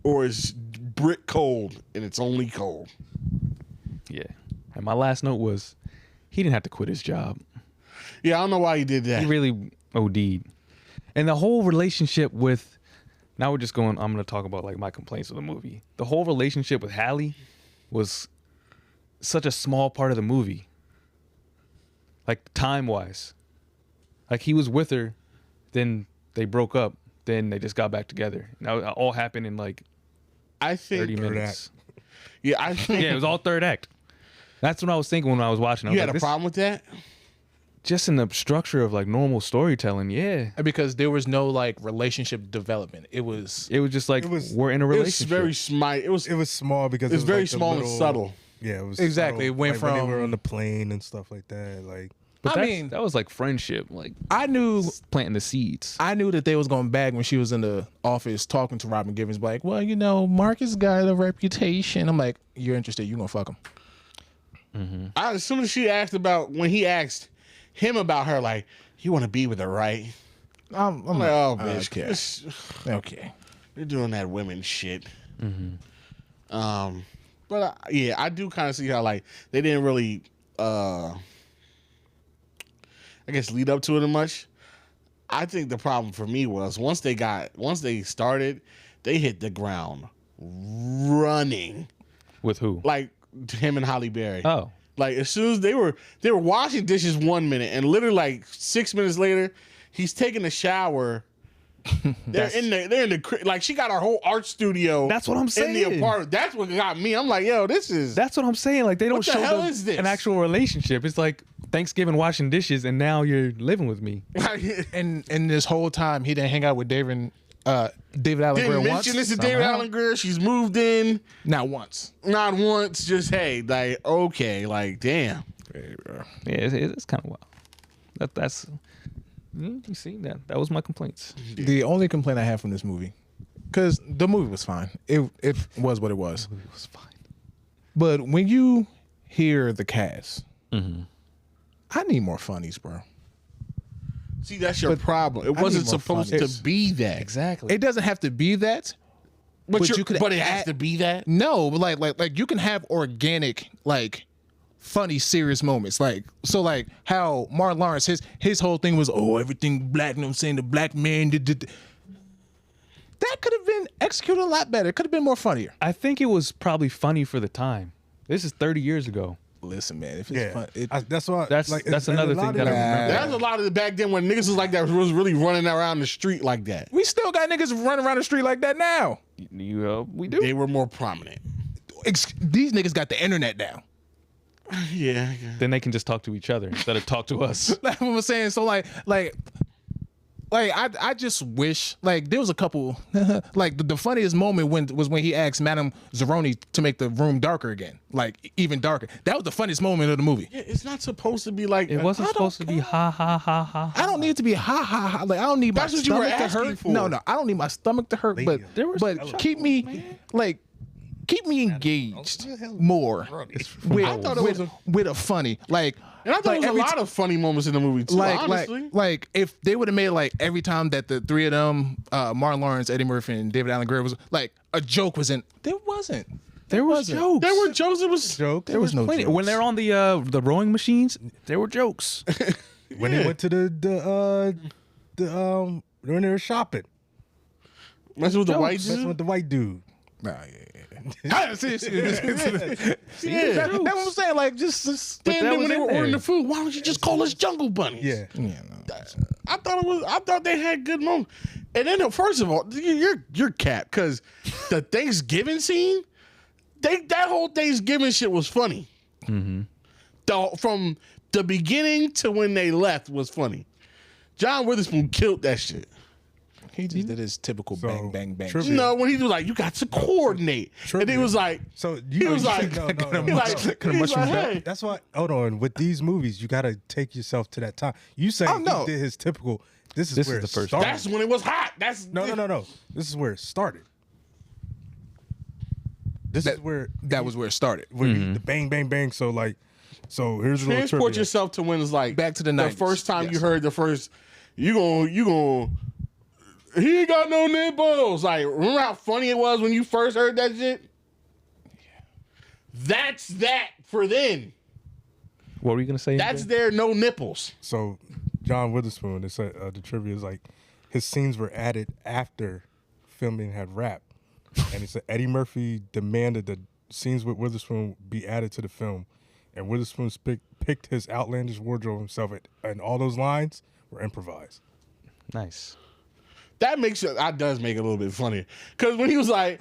or it's brick cold and it's only cold. yeah. And my last note was, he didn't have to quit his job. Yeah, I don't know why he did that. He really OD'd. And the whole relationship with, now we're just going, I'm going to talk about like my complaints with the movie. The whole relationship with Halle was such a small part of the movie. Like time wise. Like he was with her, then they broke up, then they just got back together. Now it all happened in like I 30 think. minutes. Yeah, I think. Yeah, it was all third act. That's what I was thinking when I was watching. I was You like, had a this- problem with that? Just in the structure of like normal storytelling, yeah. Because there was no like relationship development. It was It was just like, It was- we're in a It was relationship. very smart. It was small because It's it was very like the small and little- subtle. Yeah, it was Exactly, subtle, it went like when they from- were on the plane and stuff like that. Like But I that's- mean- that was like friendship, like I knew planting the seeds. that they was going bag when she was in the office talking to Robin Givens, like, well, you know, Marcus got a reputation. I'm like, you're interested, you gonna fuck him. As soon as she asked about when he asked him about her, like, you want to be with her, right? I'm I'm like, oh, bitch, okay. this- Okay. you're doing that women shit. But yeah, I do kind of see how like they didn't really, I guess, lead up to it much. I think the problem for me was once they started, they hit the ground running, With who? like him and Halle Berry. Oh, Like as soon as they were washing dishes 1 minute, and literally like 6 minutes later, he's taking a shower. They're in the like she got our whole art studio. That's what I'm In saying. the apartment. That's what got me. I'm like, yo, this is that's what I'm saying. Like they don't What the show hell is this? an actual relationship. It's like Thanksgiving washing dishes, and now you're living with me. And this whole time he didn't hang out with David Allen Greer Didn't once. mention this to David Somehow. Allen Greer. She's moved in, Not once. not once. Just hey, like okay, like damn. Yeah, it's kind of wild. That's you see that was my complaints. The only complaint I have from this movie, because the movie was fine. It was what it was. It was fine. But when you hear the cast, I need more funnies, bro. See, that's your problem. It wasn't need more supposed fun. to be that. Exactly. It doesn't have to be that. But you could it has add- to be that. No, but like you can have organic, like funny, serious moments. Like how Martin Lawrence, his whole thing was, oh, everything black, you know what I'm saying? The black man did. That could have been executed a lot better. It could have been more funnier. I think it was probably funny for the time. This is 30 years ago. Listen, man, if it's yeah, fun, that's why. That's another thing that I remember. That's a lot of the back then when niggas was like that was really running around the street like that. we still got niggas running around the street like that now. We do. They were more prominent. These niggas got the internet now. Yeah. then they can just talk to each other instead of talk to us. That's what I'm saying. So like I just wish like there was a couple like the funniest moment was when he asked Madame Zeroni to make the room darker again, like even darker. That was the funniest moment of the movie. Yeah, it's not supposed to be like It wasn't supposed to be ha ha ha ha. I don't need it to be ha ha ha. Like I don't need That's my what you were stomach to asking hurt. for. No, I don't need my stomach to hurt. But keep me like. Keep me engaged more with a funny like. And I thought there was a lot of funny moments in the movie too. Honestly, like if they would have made like every time that the three of them, Martin Lawrence, Eddie Murphy, and David Allen Greer was like a joke was in. There wasn't. There was jokes. there were jokes. It was Joke. There was no Plenty. jokes. When they're on the rowing machines, there were jokes. When they went to when they were shopping, messing with the white messing dude. with the white dude. Nah, see, that's what I'm saying. Like just Then when they were in ordering there. the food, why don't you just call us Jungle Bunnies? Yeah. yeah, no. I thought they had good moments. And then first of all, you're cap because the Thanksgiving scene, that whole Thanksgiving shit was funny. Mm-hmm. From the beginning to when they left was funny. John Witherspoon killed that shit. He just did his typical bang bang bang. trivia. shit. No, when he was like, "You got to coordinate," and he was like, So he was like, no. he's like, hey. That's why. Hold on. With these movies, you got to take yourself to that time. You say he did his typical. This is where the it first started. That's when it was hot. That's No. This is where it started. This is where That was where it started. where the bang bang bang. So like, so here's a little Transport trivia. yourself to when it's like Back to the the 90s. first time you Yes. heard the first. You gonna. He ain't got no nipples. Like, remember how funny it was when you first heard that shit? That's that for then. What were you gonna say? That's MJ? their no nipples. So John Witherspoon, they said the trivia is like his scenes were added after filming had wrapped, and he said Eddie Murphy demanded that scenes with Witherspoon be added to the film, and Witherspoon picked his outlandish wardrobe himself, and all those lines were improvised. Nice. That does make it a little bit funny. Because when he was like,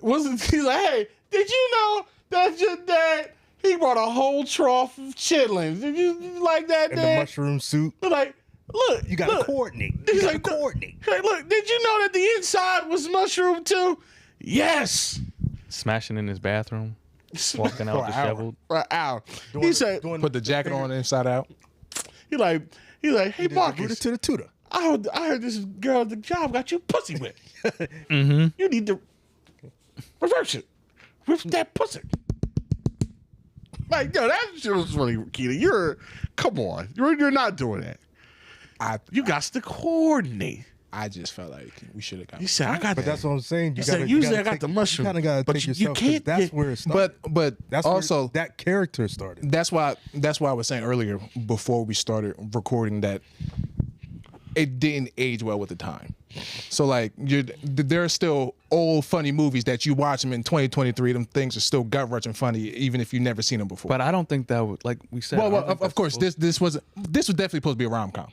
he's like, hey, did you know that your dad, he brought a whole trough of chitlins. Did you like that, And the Dad? mushroom suit. He's like, look. You got to look. coordinate. He's You got like, to coordinate. Hey, look, did you know that the inside was mushroom too? Yes. Smashing in his bathroom, walking out disheveled. Ow. He said, Put the jacket on inside out. he's like, hey, Rooted Marcus, to the tutor. I heard this girl at the job got you pussy whipped. You need to reverse it with that pussy. Like, yo, that shit was funny, Keita. Come on. You're not doing that. You got to coordinate. I just felt like we should have got. You said, I got But that. that's what I'm saying. You said, usually I got the mushroom. You kind of got to But take you yourself. 'cause can't That's get- where it started. But That's also where that character started. that's why I was saying earlier before we started recording that it didn't age well with the time. So like there are still old funny movies that you watch them in 2023. Them things are still gut wrenching funny even if you've never seen them before. But I don't think that would, like we said. well, I don't think of that's course supposed- this was definitely supposed to be a rom-com.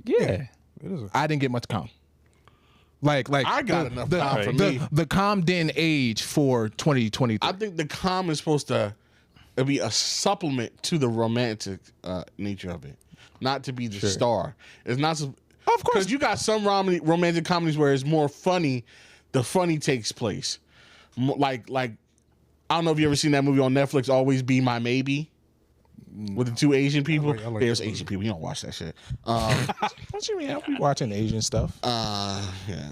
Yeah. It is. I didn't get much calm. Like I got enough calm for me. The calm didn't age for 2023. I think the calm is supposed to be a supplement to the romantic nature of it, not to be the star. It's not. Of course, because you got some romantic comedies where it's more funny. The funny takes place, like I don't know if you ever seen that movie on Netflix, Always Be My Maybe, with the two Asian people. I like There's that Asian people. You don't watch that shit. What you mean? I'll be watching Asian stuff. Yeah,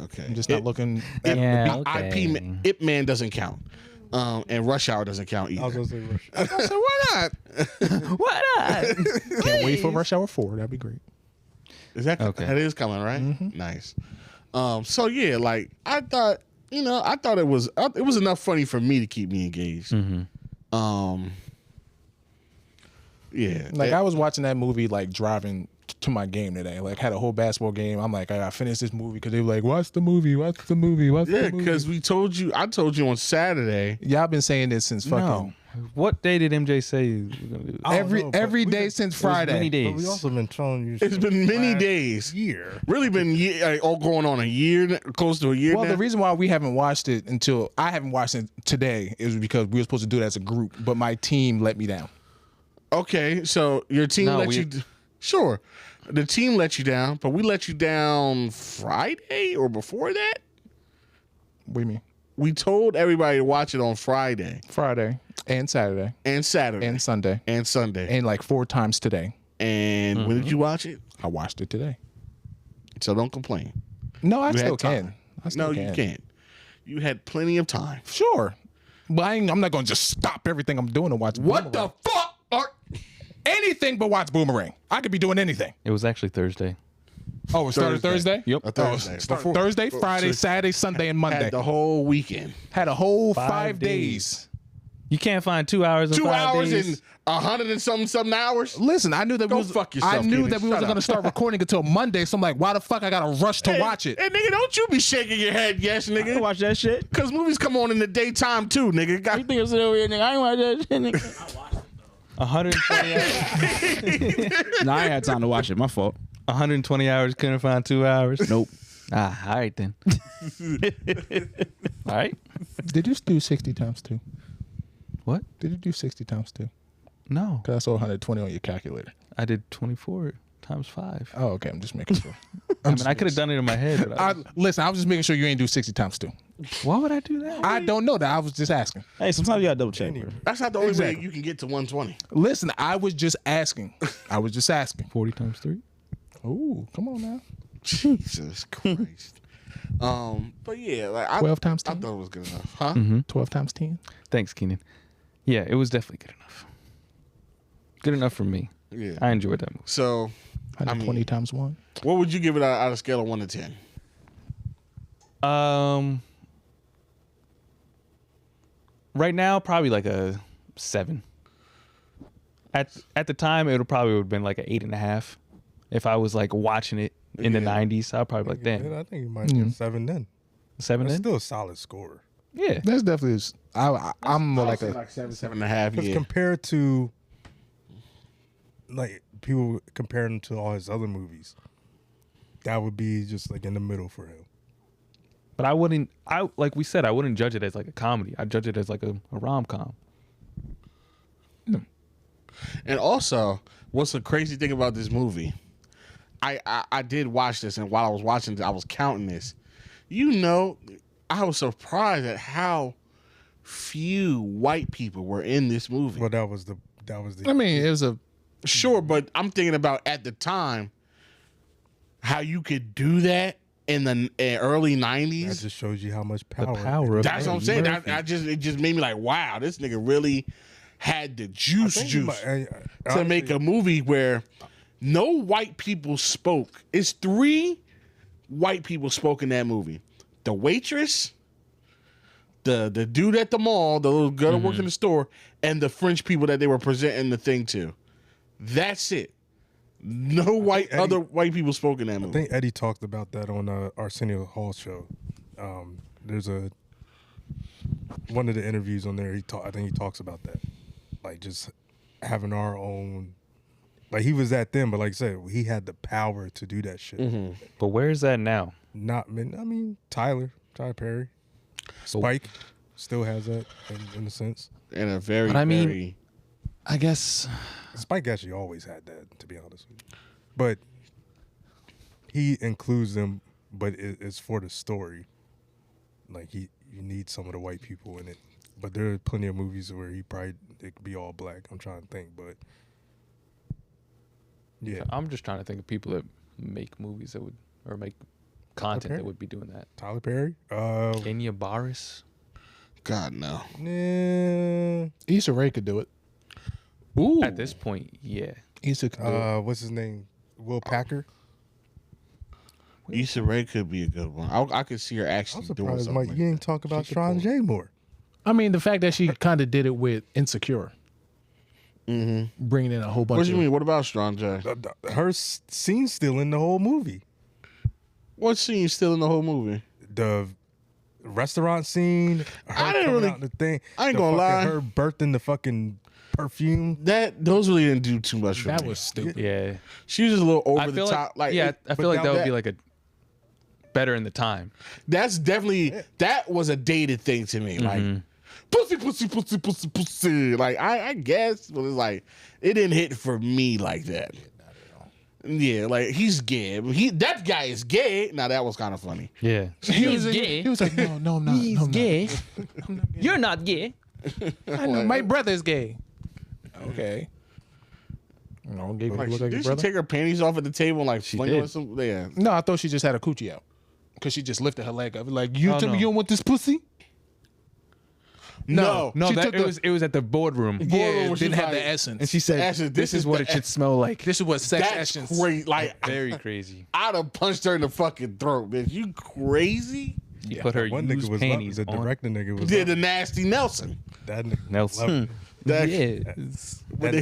okay. I'm just not looking at Yeah, Ip Man doesn't count, and Rush Hour doesn't count either. I was gonna say Rush. So why not? What up? Can't wait for Rush Hour 4. That'd be great. Is that Okay. That is coming, right? Nice. So yeah, like I thought it was enough funny for me to keep me engaged. Yeah, Like I was watching that movie like driving to my game today. Like had a whole basketball game. I'm like, I gotta finish this movie because they were like, "What's the movie? What's the movie? What's yeah, the movie?" because I told you on Saturday. Y'all been saying this since fucking No. What day did MJ say he was gonna do this? I don't know, but every we day been- since It was Friday. many But days. we also been telling you. It's been many last days. Year. Really been going on a year, close to a year. Well, now. the reason why we haven't watched it until I haven't watched it today is because we were supposed to do it as a group, but my team let me down. Okay, so your team Sure, the team let you down, but we let you down Friday or before that. What do you mean? We told everybody to watch it on Friday, and Saturday, and Saturday, and Sunday, and like 4 times today. And when did you watch it? I watched it today. So don't complain. No, I You still had time. can. I still You can't. You had plenty of time. Sure. But I'm not going to just stop everything I'm doing to watch What Boomerang. the fuck? Anything but watch Boomerang. I could be doing anything. It was actually Thursday. Oh, it started Thursday? Yep. A Thursday. Thursday, Friday, Saturday, Sunday, and Monday. Had the whole weekend. Had a whole 5 days. You can't find 2 hours in 2 5 hours days. and 100 and something hours. Listen, I knew that Go we was, fuck yourself, I knew Kenny. that we Shut wasn't up. going to start recording until Monday. So I'm like, why the fuck I got to rush to watch it? Hey, nigga, don't you be shaking your head, yes, I nigga. watch that shit. Because movies come on in the daytime, too, nigga. You think I'm sitting over here, nigga? I ain't watch that shit, nigga. 120 hours. Nah, I ain't had time to watch it. My fault. 120 hours, couldn't find 2 hours. Nope. All right then. All right. Did you do 60 times 2? What? Did you do 60 times 2? No, Because I saw 120 on your calculator. I did 24 times 5. Oh, okay. I'm just making sure. I mean, I could have done it in my head. But Listen, I was just making sure you ain't do 60 times 2. why would I do that? I don't know that. I was just asking. Hey, sometimes you gotta double check, bro. That's not the only Exactly. way you can get to 120. Listen, I was just asking. 40 times 3. Ooh, come on now. Jesus Christ. But yeah, like 12 times I 10? thought it was good enough. Huh? 12 times 10? Thanks, Keenan. Yeah, it was definitely good enough. Good enough for me. Yeah. I enjoyed that movie. So, 120 times 1? what would you give it out of a scale of 1 to 10? Right now, probably like a 7. At the time, it would probably have been like an 8.5. If I was like watching it in the 90s, I'd probably be like, damn, I think it might be a 7 then. 7 That's then? still a solid score. Yeah. That's definitely. I'm more like a. 7.5. Because Yeah. compared to, like, people comparing him to all his other movies, that would be just like in the middle for him. But I wouldn't, like we said, I wouldn't judge it as like a comedy. I'd judge it as like a rom-com. And also, what's the crazy thing about this movie? I did watch this, and while I was watching it, I was counting this. You know, I was surprised at how few white people were in this movie. Well, that was the. I mean, it was a. Sure, but I'm thinking about at the time how you could do that in the early That '90s. just shows you how much power. The power of That's what I'm Eddie saying. Murphy. It just made me like, wow, this nigga really had the juice to make a movie where no white people spoke. It's 3 white people spoke in that movie. The waitress, the dude at the mall, the little girl that worked in the store, and the French people that they were presenting the thing to. That's it. No other white people spoke in that I movie. think Eddie talked about that on Arsenio Hall's show. There's one of the interviews on there. I think he talks about that, like just having our own. Like he was that then, but like I said, he had the power to do that shit. But where is that now? Tyler Perry, Spike still has that in a sense. In a very, But I mean- very I guess Spike actually always had that, to be honest with you. But he includes them, but it's for the story. Like you need some of the white people in it. But there are plenty of movies where it could be all black. I'm trying to think, but yeah, I'm just trying to think of people that make movies that would, or make content Okay. that would be doing that. Tyler Perry. Kenya Barris. God no. Nah, Issa Rae could do it. Ooh. At this point, yeah. Issa could do it. what's his name? Will Packer. Issa Rae could be a good one. I could see her I'm actually doing surprised, something. Mike, like you that. didn't talk about She could pull. Strange more. I mean, the fact that she kind of did it with Insecure. Bringing in a whole bunch What do of. you mean? What about Strong J? Her scene's still in the whole movie. What scene still in the whole movie? The restaurant scene. Her I didn't coming really- out in the thing. I ain't the gonna lie. fucking- Her birthing the fucking perfume. Those really didn't do too much for That me. was stupid. Yeah. She was just a little over I the feel top. like, yeah, I but feel like now that would be like a better in the time. That's definitely that was a dated thing to me. Like pussy, pussy, pussy, pussy, pussy. Like I guess, but it's like it didn't hit for me like that. Yeah, like he's gay. That guy is gay. Now that was kind of funny. Yeah. He's gay. He was like, no, I'm not. He's no, I'm gay. Not. You're not gay. I know, my brother's gay. Okay. No, gay people Like, look like your did she brother. take her panties off at the table and like fling did. with some? Yeah. No, I thought she just had a coochie out because she just lifted her leg up. Like, you Oh, tell me no. you don't want this pussy? No. she took it was at the boardroom. Yeah, Boardroom, it she didn't have like- the essence. And she said, Actually, "This is what it should smell like." This is what sex That's essence. crazy. Like Very crazy. I'd have punched her in the fucking throat, bitch. You crazy? He put her One nigga used was panties the on. director nigga was Did the nasty Nelson? that nigga Nelson. loved it. That, Yes. when they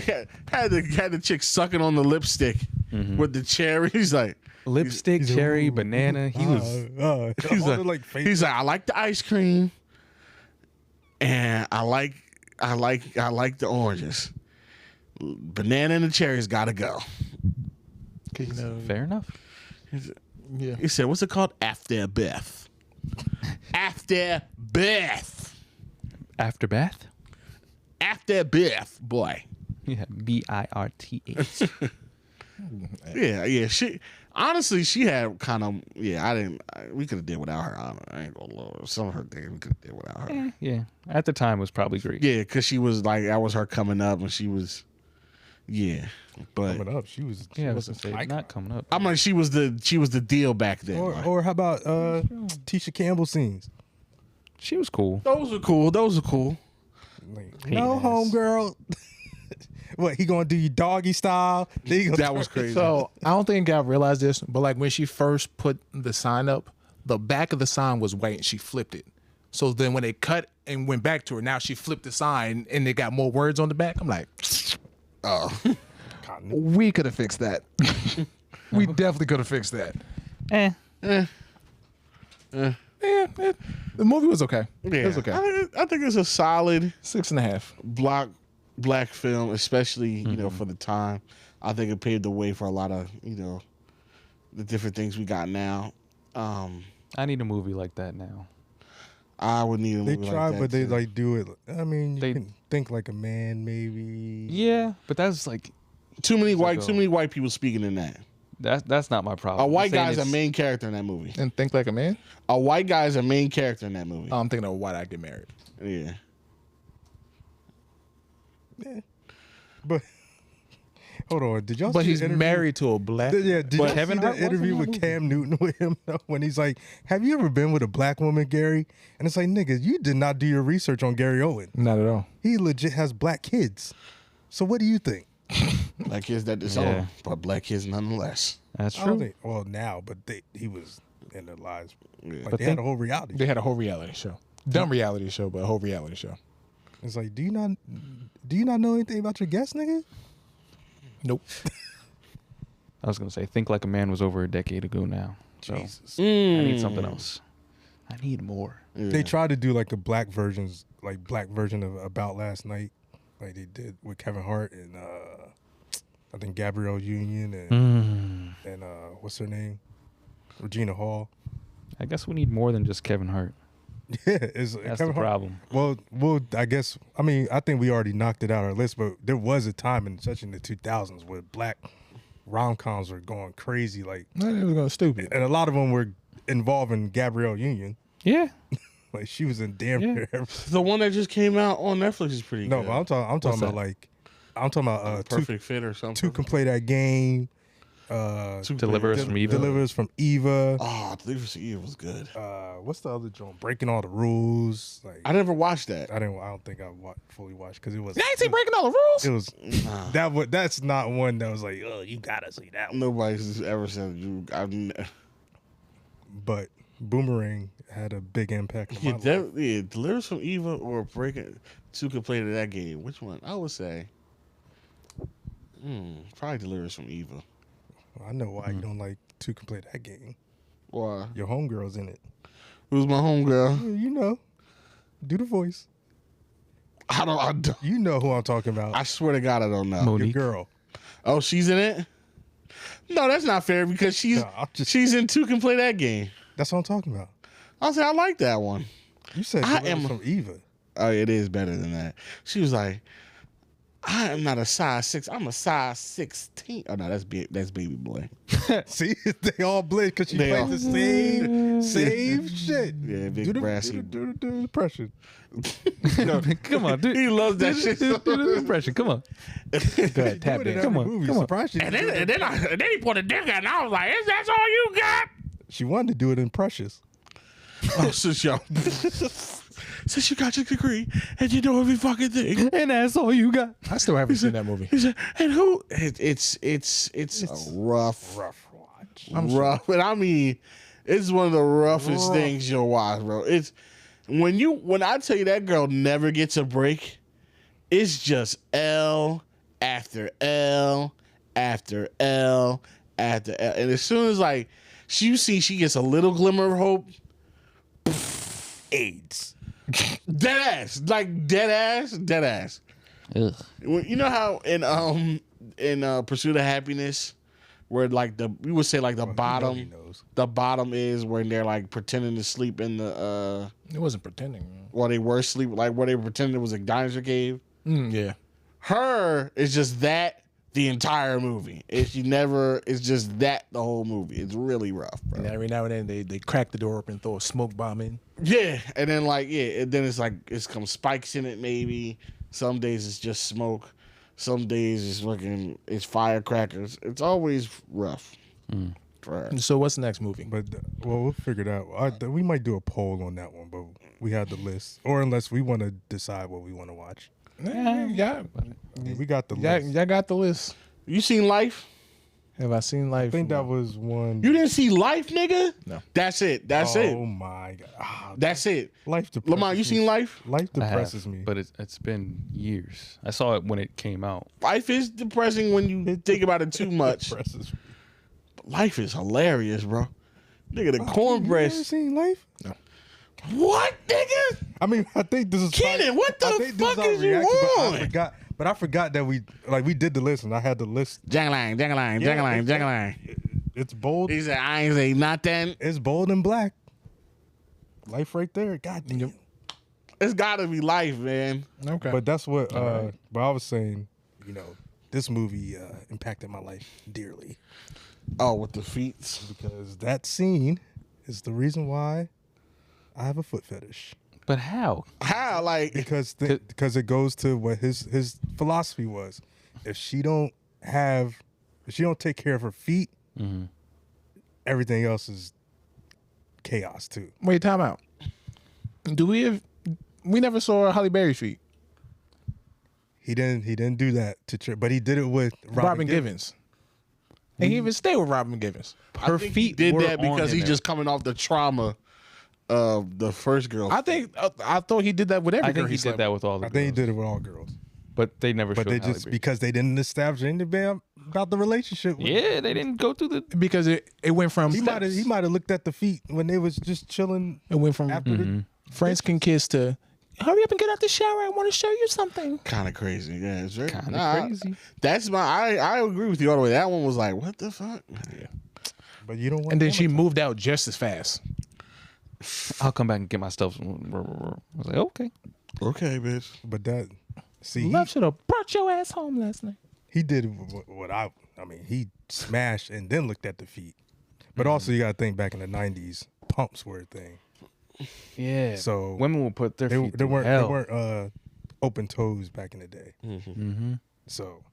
had the chick sucking on the lipstick with the cherry. He's like, Lipstick, cherry, banana. He was. he's all the, like, face- he's like, I like the ice cream, and I like the oranges. Banana and the cherries gotta go. You know, Fair enough. yeah. He said, "What's it called? After Beth. After Beth. After bath. After Beth, boy." Yeah. BIRTH. Yeah. She honestly, she had kind of. Yeah, we could have did without her. I ain't gonna lie. Some of her things we could have did without her. Yeah. At the time, it was probably great. Yeah, because she was like, that was her coming up, and she was. Yeah, but coming up. She was. Yeah, I was wasn't gonna say, like- not coming up. I'm like, she was the deal back then. like. Or how about Tisha Campbell scenes? She was cool. Those were cool. Like, Hey, no, ass. homegirl. What, he gonna do you doggy style? Then he gonna That was crazy. So I don't think I realized this, but like when she first put the sign up, the back of the sign was white and she flipped it. So then when they cut and went back to her, now she flipped the sign and they got more words on the back. I'm like, Oh, we could have fixed that. We definitely could have fixed that. Yeah, the movie was okay. yeah. It was okay. I think it's a solid 6.5. black film, especially you know for the time. I think it paved the way for a lot of the different things we got now. I need a movie like that now. I would need a They movie try, like that but they too. like do it. I mean, you They- can think like a man, maybe. Yeah, but that's like too many go. white people speaking in that. that's not my problem. A white I'm saying guy's a it's- main character in that movie. And think like a man. A white guy is a main character in that movie. I'm thinking of why I get married. Yeah. But hold on, did y'all? But see he's the interview? married to a black. Yeah, did But you Kevin see Hart the wasn't interview in that with Cam Newton with him though, when he's like, "Have you ever been with a black woman, Gary?" And it's like, "Nigga, you did not do your research on Gary Owen. Not at all. He legit has black kids. So what do you think?" Black kids that disown, Yeah. but black kids nonetheless. That's I don't true. think. Well, now, but he was in their lives. Like But they had think- a whole reality. They had a whole reality show. Dumb reality show, but a whole reality show. It's like, do you not know anything about your guests, nigga? Nope. I was gonna say, Think Like a Man was over a decade ago now. So Jesus. I need something else. I need more. Yeah. They tried to do like a black version of About Last Night, like they did with Kevin Hart and I think Gabrielle Union and what's her name, Regina Hall. I guess we need more than just Kevin Hart. Yeah, it's That's Kevin the Hart. problem. Well, I guess I think we already knocked it out our list, but there was a time especially in the 2000s where black rom-coms were going crazy, like, It was going stupid. and a lot of them were involving Gabrielle Union. Yeah. Like she was in damn Yeah. near everything. The one that just came out on Netflix is pretty No, good. but I'm talking about that? like I'm talking about Perfect Fit or something. two can play that game. Deliver Us from Evil. Deliver Us from Eva. Oh, Deliver Us from Evil was good. What's the other joint? Breaking All the Rules. Like I never watched that. I don't think I fully watched because it was. I ain't see breaking all the rules. It was that's not one that was like, oh, you gotta see that one. Nobody's ever said you. But Boomerang had a big impact on my life. Deliver Us from Evil or Breaking Two can play that game. Which one? I would say. Probably Deliver Us from Evil. I know why you don't like Two can play that game. Why? Your homegirl's in it. Who's my homegirl? You know, do the voice. I don't. You know who I'm talking about. I swear to God, I don't know. Your Monique. girl. Oh, she's in it. No, that's not fair because she's No, I'm just- she's in Two can play that game. That's what I'm talking about. I'll say I like that one. You said I Deliver Us am- from Eva. oh, it is better than that. She was like, I am not a size 6. I'm a size 16. Oh no, that's Baby Boy. See, they all blend because she They played all- the same shit. Yeah, big Do the brassy. do the impression. Come on, dude. He loves that shit. Do the impression. Come on. Go ahead, tap Do it in dance. every on, movie. come on. Surprised she And didn't do then, it. and then he put a dick in, and I was like, "Is that all you got?" She wanted to do it in Precious. Oh, since you got your degree and you know every fucking thing, And that's all you got. I still haven't seen that movie. he said, and who? It's a rough, watch. rough, and I mean, it's one of the roughest things you'll watch, bro. It's when I tell you that girl never gets a break, it's just L after L after L after L, and as soon as like you see she gets a little glimmer of hope, AIDS. Dead ass. Ugh. You know how in Pursuit of Happiness, where like we would say like the He bottom knows. is when they're like pretending to sleep in the It wasn't pretending. Man. well, they were sleep like where they pretended it was a dinosaur cave. Yeah. Her is just that the entire movie. It's just that the whole movie. It's really rough, bro. And every now and then they crack the door open and throw a smoke bomb in. Yeah, and then and then it's like it's some spikes in it maybe. Some days it's just smoke. Some days it's firecrackers. It's always rough. Right. So what's the next movie? But we'll figure it out. We might do a poll on that one, but we had the list, or unless we want to decide what we want to watch. Yeah, We got the list. y'all got the list. You seen Life? Have I seen Life? I think that was one. You didn't see Life, nigga? No. That's it. That's Oh it. my god. That's it. Life depresses Lamar, you seen me. Life? Life I have, depresses me. but it's been years. I saw it when it came out. Life is depressing when you think about it too much. Depresses me. Life is hilarious, bro. Nigga, the You never cornbread. seen Life? What, nigga? I mean, I think this is Kenan, what the I think this fuck our is you reaction, on? But I forgot that we did the list, and I had the list. Jangalang. It's bold. He said, I ain't say nothing. It's bold and black. Life right there. God damn. It's gotta be Life, man. Okay. But that's what. But I was saying, this movie impacted my life dearly Oh, with the feet. because that scene is the reason why I have a foot fetish. But how? How? Like, Because it goes to what his philosophy was. If she don't take care of her feet, everything else is chaos too. Wait, time out. We never saw Holly Berry's feet. He didn't do that but he did it with Robin Givens. And he even stayed with Robin Givens. I think he did that because he's just coming off the trauma of the first girl. I thought he did that with every I girl think he slept did that with all the I think he girls. did it with all girls. But they never But showed they Halle just Berry. because they didn't establish anything about the relationship. Yeah, they didn't go through the... with. Because it went from He might have looked at the feet when they was just chilling it went from after the friends can kiss to hurry up and get out the shower. I want to show you something. Kind of crazy. Yeah, it's very Kind of crazy. That's I agree with you all the way. That one was like, what the fuck? Yeah. But you don't want And then she moved out just as fast. I'll come back and get my stuff. I was like, okay. Okay, bitch. But that Love should have brought your ass home last night. he did what I mean, he smashed and then looked at the feet. But also you gotta think back in the 90s, pumps were a thing. Yeah. So women will put their feet they through hell. weren't open toes back in the day. Mm-hmm. So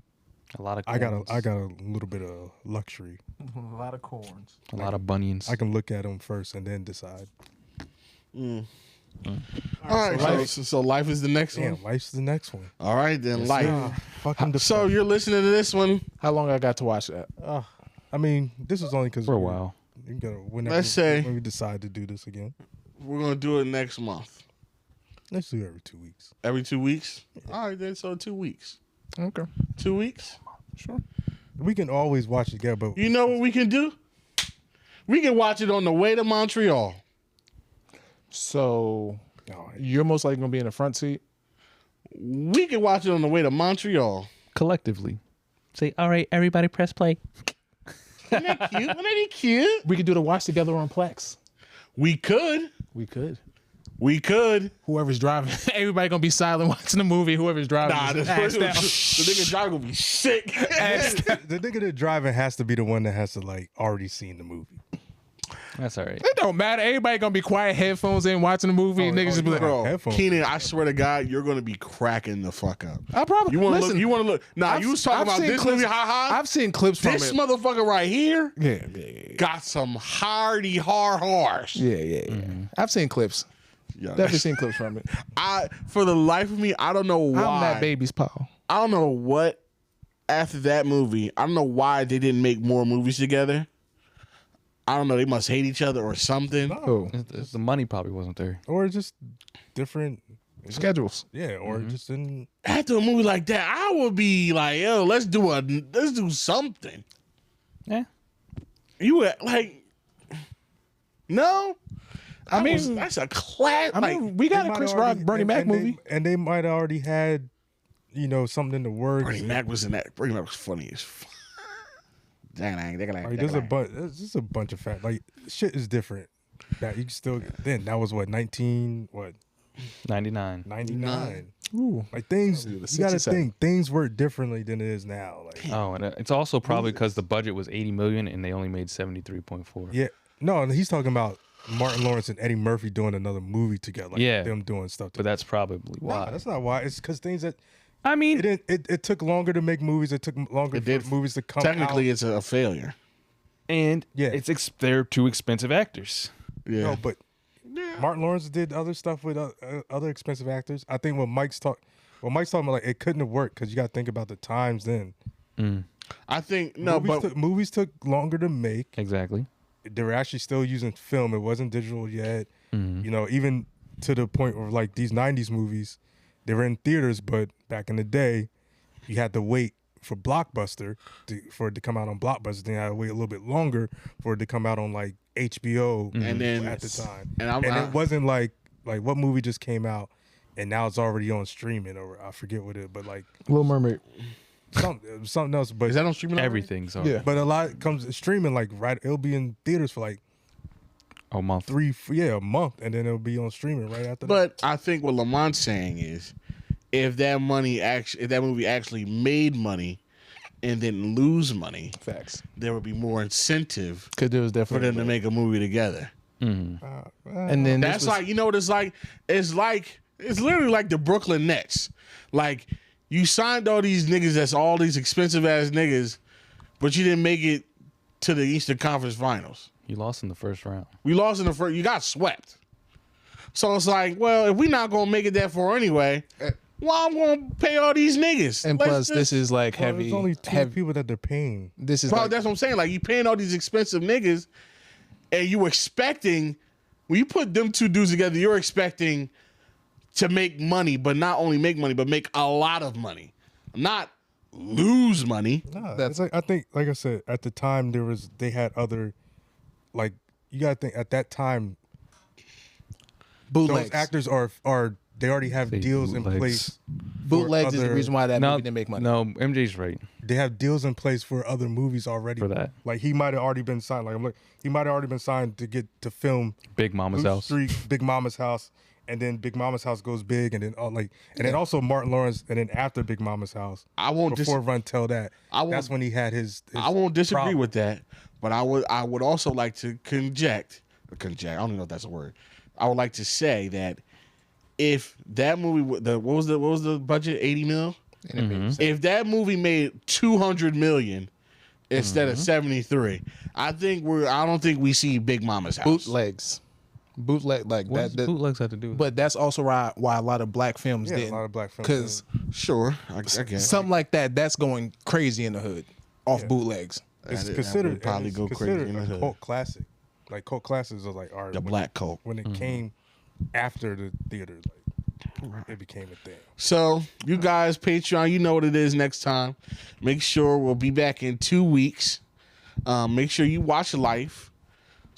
A lot of I corns. got a little bit of luxury. A lot of corns. a lot of bunions. I can look at them first and then decide. All right, so Life is the next Damn, one. Life's the next one. All right, then Life. Fucking So you're listening to this one. How long I got to watch that? I mean, this is only because For a while. Let's say- when we decide to do this again. We're gonna do it next month. Let's do it every 2 weeks. Every 2 weeks. All right, then. So 2 weeks. Okay. 2 weeks. Sure. We can always watch it together, but You know what we can do? We can watch it on the way to Montreal. So you're most likely going to be in the front seat. We can watch it on the way to Montreal. Collectively. Say, all right, everybody press play. Isn't that cute? Isn't that cute? We could do the watch together on Plex. We could. We could. We could. Whoever's driving, everybody gonna be silent watching the movie. Whoever's driving, Nah, the nigga driving gonna be sick. The nigga that driving has to be the one that has to like already seen the movie. That's all right. It don't matter. Everybody gonna be quiet, headphones in, watching the movie. Niggas just be like, Bro, Keenan, I swear to God, you're gonna be cracking the fuck up. I probably. You want to listen, look? You want to look? Nah, you was talking about this movie, haha. I've seen clips from This it. motherfucker right here Yeah. got some hardy horse. Yeah. I've seen clips. Yeah, Definitely seen clips from it. For the life of me, I don't know why. I'm that baby's paw. I don't know what. After that movie, I don't know why they didn't make more movies together. I don't know. They must hate each other or something. Oh, The money probably wasn't there. Or just different schedules. Yeah, or just in After a movie like that, I would be like, yo, let's do something. Yeah. You would like, no. I mean, that's a class. I mean, we got a Chris Rock, Bernie Mac movie, and they might have already had, something in the works. Bernie Mac was in that. Bernie Mac was funny as fuck. There's a bunch of facts. Like shit is different. That you can still then that was what 99. 99. Ooh. Like things you gotta think things work differently than it is now. Like and it's also probably because the budget was 80 million and they only made 73.4. yeah, no, and he's talking about Martin Lawrence and Eddie Murphy doing another movie together. Like them doing stuff together. But that's probably why. Nah, that's not why. It's because things that. I mean, it took longer to make movies. It took longer for movies to come Technically, out. it's a failure. And they're two expensive actors. Yeah. No, but Martin Lawrence did other stuff with other expensive actors. I think what Mike's talking about, like it couldn't have worked because you got to think about the times then. I think movies took longer to make. Exactly. They were actually still using film. It wasn't digital yet. Even to the point where like these 90s movies, they were in theaters, but back in the day, you had to wait for Blockbuster for it to come out on Blockbuster. Then you had to wait a little bit longer for it to come out on like HBO and then at the time. And it wasn't like what movie just came out and now it's already on streaming or I forget what it, but like Little Mermaid. Something else. But is that on streaming? Everything's on. Yeah. But a lot comes streaming like it'll be in theaters for like a month. a month, and then it'll be on streaming right after that. But I think what Lamont's saying is, if that movie actually made money and didn't lose money, Facts. there would be more incentive Because there was for definitely them to make a movie together. And then That's like, you know what it's like? It's literally like the Brooklyn Nets. Like, you signed all these niggas that's all these expensive ass niggas, but you didn't make it to the Eastern Conference Finals. You lost in the first round. We lost in the first. You got swept. So it's like, well, if we're not gonna make it that far anyway, well, I'm gonna pay all these niggas. And plus, this is like heavy. There's only two people that they're paying. This is That's what I'm saying. Like, you paying all these expensive niggas, and you expecting when you put them two dudes together, you're expecting to make money, but not only make money, but make a lot of money, not lose money. Nah, that's like I think, like I said, at the time they had other. Like you gotta think at that time, bootlegs. Those actors they already have deals in place. Bootlegs is the reason why that movie didn't make money. No, MJ's right. They have deals in place for other movies already. For that, like he might have already been signed. Like he might have already been signed to get to film Big Mama's House. Big Mama's House, and then Big Mama's House goes big, and then then also Martin Lawrence, and then after Big Mama's House, before Run Tell That. That's when he had his I won't disagree with that. But I would also like to conject. I don't even know if that's a word. I would like to say that if that movie, what was the budget? 80 mil. If that movie made 200 million instead of 73, I don't think we see Big Mama's House. Bootleg like what that. Does bootlegs have to do with but that's also why a lot of black films didn't. A lot of black films. Because sure, I guess something like that's going crazy in the hood off bootlegs. It's considered probably go crazy in the hood. Cult classic. Like cult classics are like art. The black cult. When it came after the theater, it became a thing. So you guys, Patreon, you know what it is next time. Make sure we'll be back in 2 weeks. Make sure you watch Life.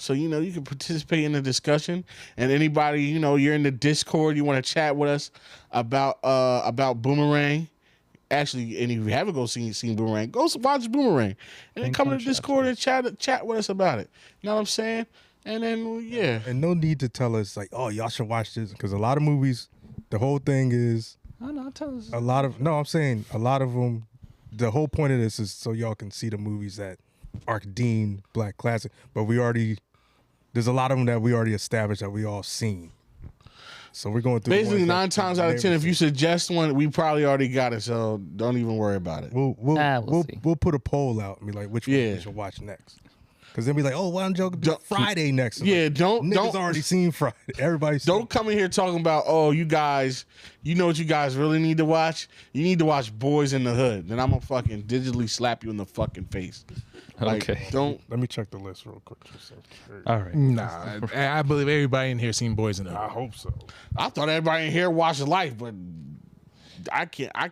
So, you can participate in the discussion. And anybody, you're in the Discord, you want to chat with us about Boomerang. Actually, and if you haven't seen Boomerang, go watch Boomerang. And then come to the Discord and chat with us about it. You know what I'm saying? And then, yeah. And no need to tell us, like, oh, y'all should watch this. Because a lot of movies, the whole thing is. Oh, no, tell us. I'm saying a lot of them, the whole point of this is so y'all can see the movies that are deemed black classic. But there's a lot of them that we already established that we all seen. So we're going through. Basically, 9 times out of 10, if you suggest one, we probably already got it. So don't even worry about it. We'll put a poll out and be like, which one we should watch next. Because then be like, oh, why don't y'all do Friday next? Yeah, like, don't already seen Friday. Everybody's don't come in here talking about, oh, you guys, you know what you guys really need to watch? You need to watch Boys in the Hood. Then I'm gonna fucking digitally slap you in the fucking face. Like, okay. Don't. Let me check the list real quick. All right. Nah, I believe everybody in here seen Boys in the Hood. I hope so. I thought everybody in here watched Life, but I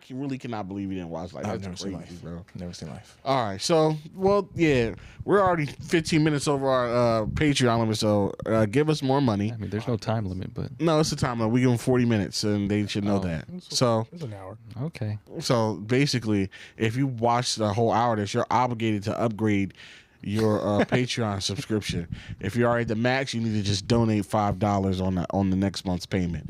really cannot believe you didn't watch Life. I've That's never seen crazy, Life, bro. Never seen Life. All right, so we're already 15 minutes over our Patreon limit, so give us more money. I mean, there's no time limit, but No, it's the time limit. We give them 40 minutes, and they should know that. So It's an hour. okay. So basically, if you watch the whole hour, this you're obligated to upgrade your Patreon subscription. If you're already at the max, you need to just donate $5 on the next month's payment.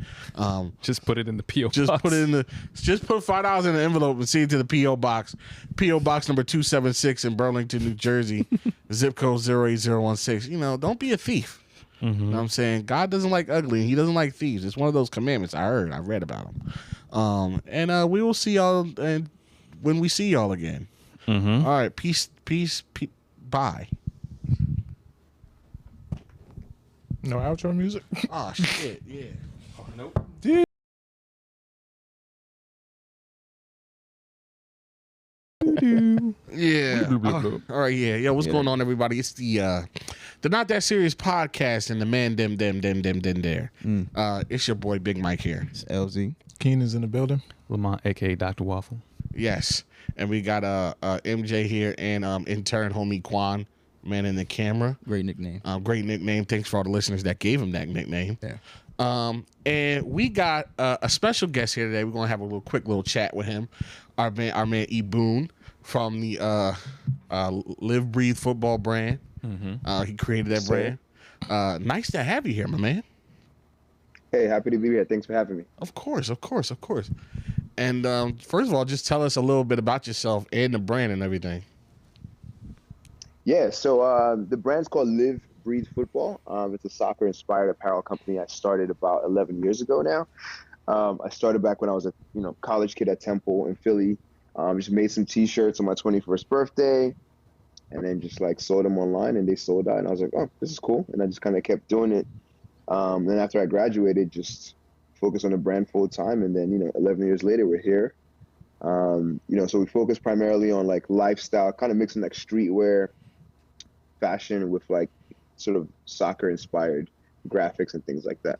Just put it in the PO Just box. put $5 in the envelope and send it to the PO box. PO box number 276 in Burlington, New Jersey, zip code 08016. You know, don't be a thief. You know what I'm saying? God doesn't like ugly. He doesn't like thieves. It's one of those commandments I read about them. And we will see y'all and when we see y'all again. All right, peace. Bye. No outro music? Oh shit, yeah. Nope. Yeah. All right, yeah. Yo, what's going on, everybody? It's the Not That Serious Podcast and the man them there. It's your boy Big Mike here. It's LZ. Keenan's in the building. Lamont, aka Dr. Waffle. Yes. And we got MJ here and intern homie Quan, man in the camera. Great nickname. Great nickname. Thanks for all the listeners that gave him that nickname. Yeah. And we got a special guest here today. We're gonna have a quick little chat with him. Our man Ebun from the Live Breathe Football brand. He created that brand. Nice to have you here, my man. Hey, happy to be here. Thanks for having me. Of course. And first of all, just tell us a little bit about yourself and the brand and everything. Yeah, so the brand's called Live Breathe Futbol. It's a soccer-inspired apparel company I started about 11 years ago now. I started back when I was a college kid at Temple in Philly. Just made some T-shirts on my 21st birthday, and then just like sold them online, and they sold out. And I was like, oh, this is cool. And I just kind of kept doing it. Then after I graduated, just focused on the brand full time. And then 11 years later, we're here. So we focus primarily on like lifestyle, kind of mixing like streetwear, fashion with like sort of soccer inspired graphics and things like that.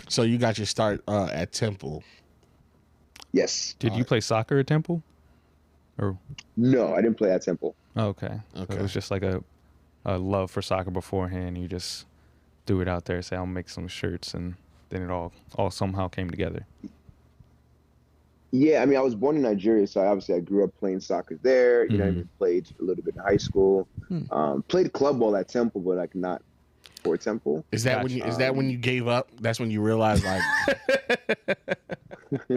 So you got your start at Temple. Yes. Did you play soccer at Temple? Or No, I didn't play at Temple. okay. So it was just like a love for soccer beforehand. You just threw it out there, say I'll make some shirts, and then it all somehow came together. Yeah, I mean, I was born in Nigeria, so I grew up playing soccer there. I even played a little bit in high school. Played club ball at Temple, but like not for Temple. Is that when you gave up? That's when you realized like.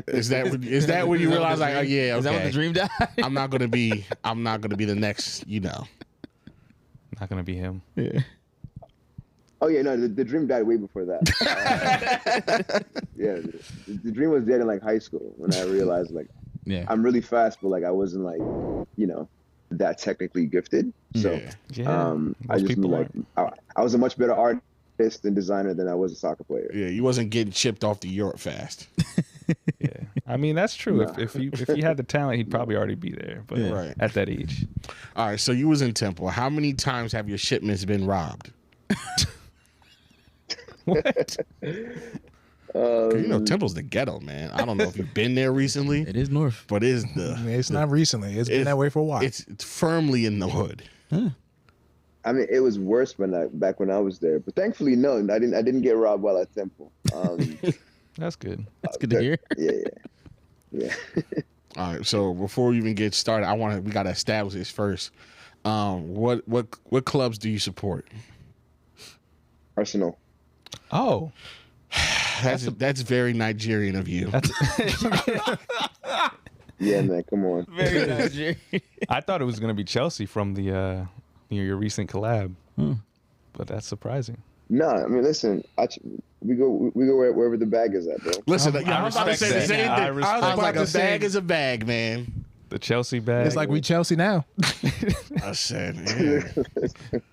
Is that when you realize like, oh yeah, okay. Is that when the dream died? I'm not gonna be the next, Not gonna be him. Yeah. Oh yeah, no, the dream died way before that. Yeah, the dream was dead in like high school when I realized like, I'm really fast, but like I wasn't like, that technically gifted. So I just knew like I was a much better artist and designer than I was a soccer player. Yeah, you wasn't getting chipped off the York fast. Yeah, I mean that's true. If he had the talent, he'd probably already be there. But Right. at that age. All right, so you was in Temple. How many times have your shipments been robbed? What? Temple's the ghetto, man. I don't know if you've been there recently. It is north. But it's Not recently. It's been that way for a while. It's firmly in the hood. I mean, it was worse back when I was there, but thankfully, no, I didn't get robbed while at Temple. That's good. That's good to hear. Yeah. All right, so before we even get started, we gotta establish this first. What clubs do you support? Arsenal. Oh, That's very Nigerian of you. Yeah, man, come on. Very Nigerian. I thought it was gonna be Chelsea from the your recent collab, but that's surprising. No, I mean, listen, we go wherever the bag is at, bro. Listen, I I'm about to say the respect same that. thing. I I was respect like, that. a bag is a bag, man. The Chelsea bag. It's like we Chelsea now. I said, yeah.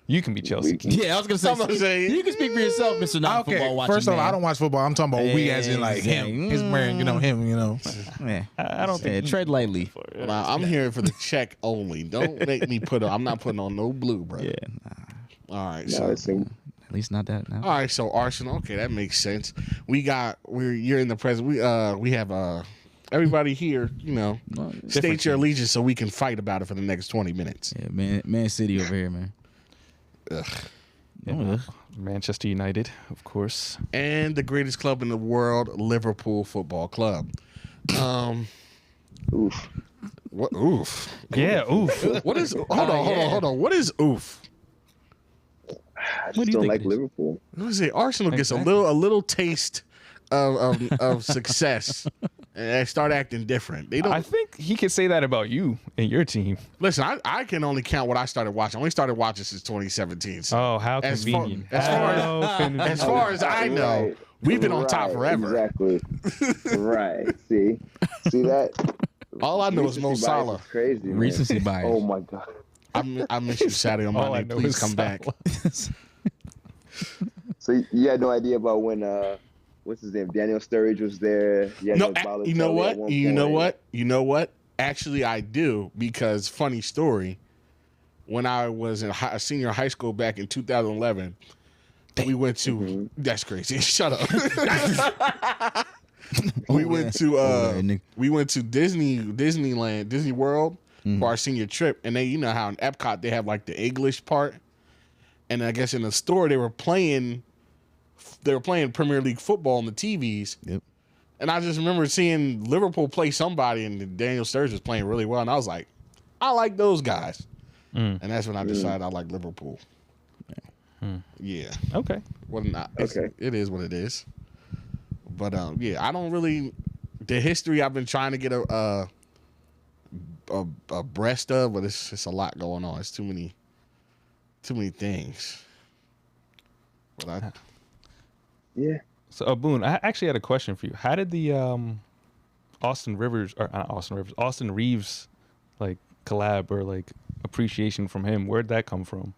You can be Chelsea. King. Yeah, I was gonna Someone say. say- You can speak for yourself, Mr. Non-football Okay, watching. first off, man. I don't watch football. I'm talking about we as in like him. Exactly. His wearing, him, Yeah. I don't think tread lightly. Well, I'm here for the check only. Don't make me I'm not putting on no blue, bro. Yeah. All right, No, so. listen, At least not that. No. All right, so Arsenal. Okay, that makes sense. You're in the present. We have everybody here. State your allegiance so we can fight about it for the next 20 minutes. Yeah, Man City over here, man. Yeah. Manchester United, of course. And the greatest club in the world, Liverpool Football Club. oof. What? Oof. Yeah, oof. What is? Hold on. What is oof? I do you just don't think like it is? Liverpool. What is it? Arsenal gets Exactly. a little taste of success, and they start acting different. They don't. I think he could say that about you and your team. Listen, I can only count what I started watching. I only started watching since 2017. So Oh, how As far- convenient. as far as- How convenient. as far as I know, Right. we've been on top forever. Exactly. Right. See that? All I know is Mo Recency bias Salah. is crazy. Man. Recency bias. Oh my god. I miss you Saturday on All I Monday. know Please is come back. So you had no idea about when what's his name? Daniel Sturridge was there. You had No, Balotelli you know at what? one You know point. what? You know what? Actually, I do because funny story. When I was in a senior high school back in 2011, we went to. That's crazy. Shut up. we went to Disneyland, Disney World for our senior trip, and they, how in Epcot they have like the English part, and I guess in the store they were playing Premier League football on the TVs. Yep. And I just remember seeing Liverpool play somebody, and Daniel Sturridge was playing really well, and I was like, I like those guys, and that's when I decided I like Liverpool. Yeah. Okay. Well, not. Okay. It is what it is. But yeah, I don't really. The history I've been trying to get a breast of, but it's just a lot going on. It's too many things. But Yeah. So, Ebun, I actually had a question for you. How did the Austin Reeves like collab or like appreciation from him? Where'd that come from?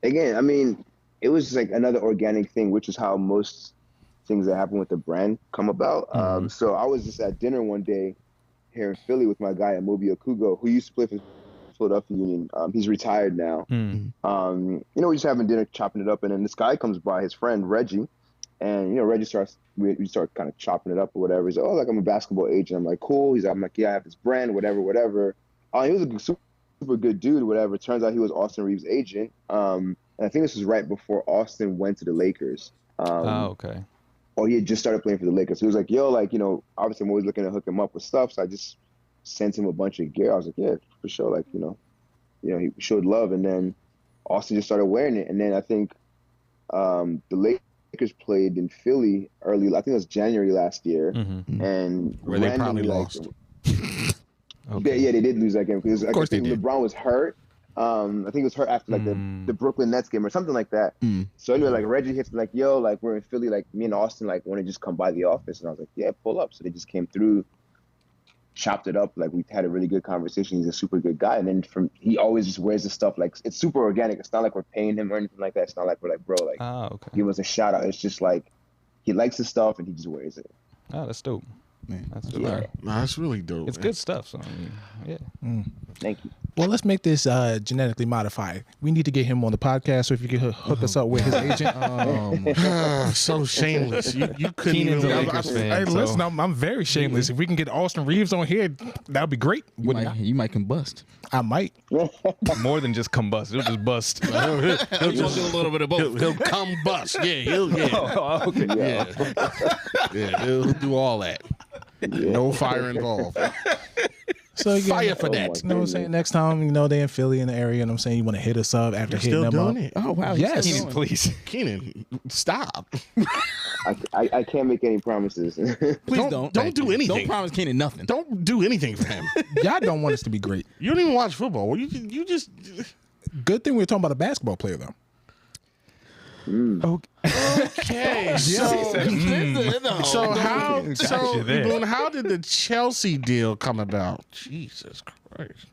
Again, I mean, it was just like another organic thing, which is how most things that happen with the brand come about. So I was just at dinner one day here in Philly with my guy Amobi Okugo, who used to play for Philadelphia Union. He's retired now. We're just having dinner, chopping it up, and then this guy comes by, his friend Reggie, and Reggie we start kind of chopping it up or whatever. He's like, oh, like I'm a basketball agent. I'm like, cool. I'm like, yeah, I have this brand, whatever. He was a super good dude, whatever. Turns out he was Austin Reeves' agent. And I think this was right before Austin went to the Lakers. Okay. Or he had just started playing for the Lakers. He was like, yo, like, obviously I'm always looking to hook him up with stuff. So I just sent him a bunch of gear. I was like, yeah, for sure. Like, he showed love. And then Austin just started wearing it. And then I think the Lakers played in Philly early, I think it was January last year. And where they probably randomly, lost. Okay. Yeah, they did lose that game because Of course I think they did. LeBron was hurt. I think it was hurt after like the Brooklyn Nets game or something like that. So anyway, like Reggie hits me like, yo, like we're in Philly, like me and Austin like want to just come by the office, and I was like, yeah, pull up. So they just came through, chopped it up, like we had a really good conversation. He's a super good guy, and then he always just wears the stuff like it's super organic. It's not like we're paying him or anything like that. It's not like we're like, bro, like Okay. give us a shout out. It's just like he likes the stuff and he just wears it. Oh, that's dope. Man. That's dope. Yeah. Nah, that's really dope. It's man. good stuff. So, I mean, yeah. Thank you. Well, let's make this genetically modified. We need to get him on the podcast. So if you could hook us up with his agent. So shameless. You couldn't Keenan's even. a Lakers fan. Hey, so- listen, I'm very shameless. If we can get Austin Reeves on here, that'd be great. You might combust. I might. More than just combust. It'll just bust. He'll do a little bit of both. He'll come bust. Yeah, Oh, okay. yeah. He'll do all that. No fire involved. So again, Fire for that. You know what I'm saying? Next time, they in Philly in the area, and I'm saying you want to hit us up after hitting Still them doing up. it? Oh wow. Yes. he's Keenan, still going. please. Keenan, stop. I can't make any promises. Please don't. Don't do anything. Don't promise Keenan nothing. Don't do anything for him. Y'all don't want us to be great. You don't even watch football. Well, you just Good thing we're talking about a basketball player, though. okay. So how there. Ebun, how did the Chelsea deal come about? Jesus Christ.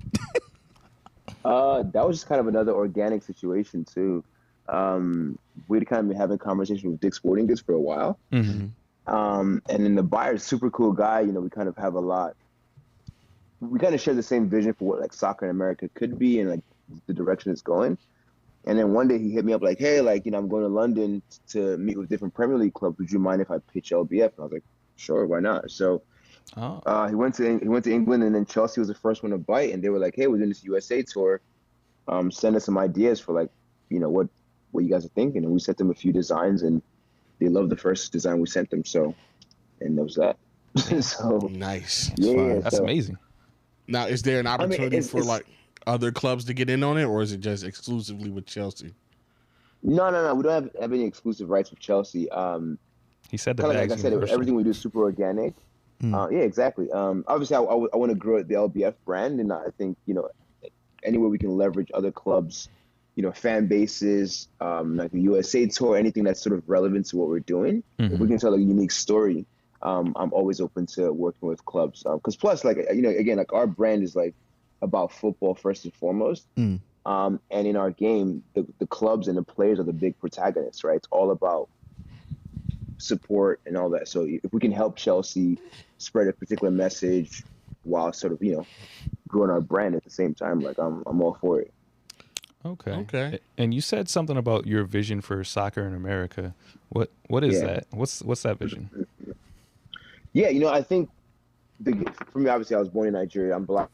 That was just kind of another organic situation too. We'd kind of been having conversations with Dick's Sporting Goods for a while. Mm-hmm. And then the buyer's super cool guy. We kind of have a lot. We kind of share the same vision for what like soccer in America could be and like the direction it's going. And then one day he hit me up like, hey, like, I'm going to London to meet with different Premier League clubs. Would you mind if I pitch LBF? And I was like, sure, why not? So he went to England, and then Chelsea was the first one to bite. And they were like, hey, we're doing this USA tour. Send us some ideas for like, what you guys are thinking. And we sent them a few designs, and they loved the first design we sent them. So, and that was that. So Nice. yeah, That's amazing. Now, is there an opportunity it's- for like other clubs to get in on it, or is it just exclusively with Chelsea? No. We don't have any exclusive rights with Chelsea. He said the Kind of bags like I said, universal. everything we do is super organic. Yeah, exactly. Obviously, I want to grow the LBF brand, and I think anywhere we can leverage other clubs, fan bases, like the USA tour, anything that's sort of relevant to what we're doing. If we can tell a unique story, I'm always open to working with clubs. Because plus, like again, like our brand is like about football first and foremost. And in our game, the clubs and the players are the big protagonists, right? It's all about support and all that. So if we can help Chelsea spread a particular message while sort of, growing our brand at the same time, like I'm all for it. Okay. And you said something about your vision for soccer in America. What is that? What's that vision? Yeah, I think for me, obviously, I was born in Nigeria. I'm black,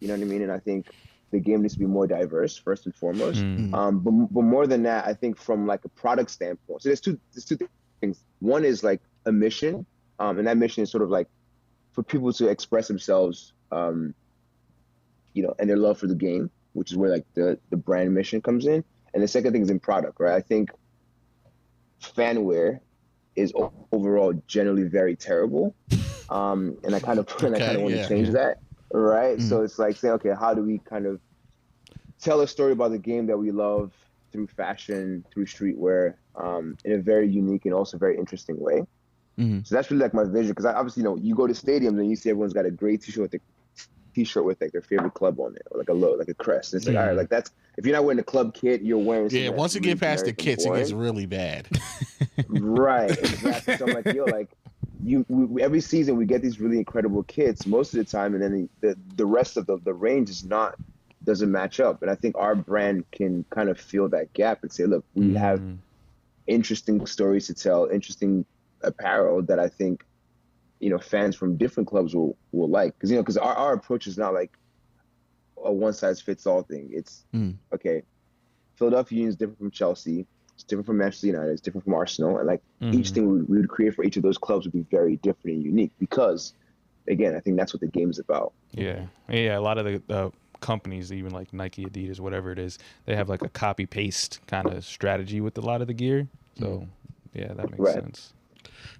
you know what I mean? And I think the game needs to be more diverse, first and foremost. But more than that, I think from like a product standpoint. So there's two things. One is like a mission, and that mission is sort of like for people to express themselves, and their love for the game, which is where like the brand mission comes in. And the second thing is in product, right? I think fanware is overall generally very terrible. And I kind of want to change that, right? So it's like saying, okay, how do we kind of tell a story about the game that we love through fashion, through streetwear, in a very unique and also very interesting way. So that's really like my vision, because obviously, you go to stadiums and you see everyone's got a great t-shirt with like their favorite club on it, or like a logo, like a crest. And it's like, all right, like that's, if you're not wearing the club kit, you're wearing. Yeah, once you get past the kits, it gets really bad. Right, exactly. So I'm like, like we every season we get these really incredible kits most of the time, and then the rest of the range doesn't match up. And I think our brand can kind of fill that gap and say, look, we have interesting stories to tell, interesting apparel that I think fans from different clubs will like, because our approach is not like a one size fits all thing. It's okay, Philadelphia Union is different from Chelsea, it's different from Manchester United, it's different from Arsenal, and like each thing we would create for each of those clubs would be very different and unique, because again, I think that's what the game is about. Yeah. A lot of the companies, even like Nike, Adidas, whatever it is, they have like a copy paste kind of strategy with a lot of the gear. So yeah, that makes sense.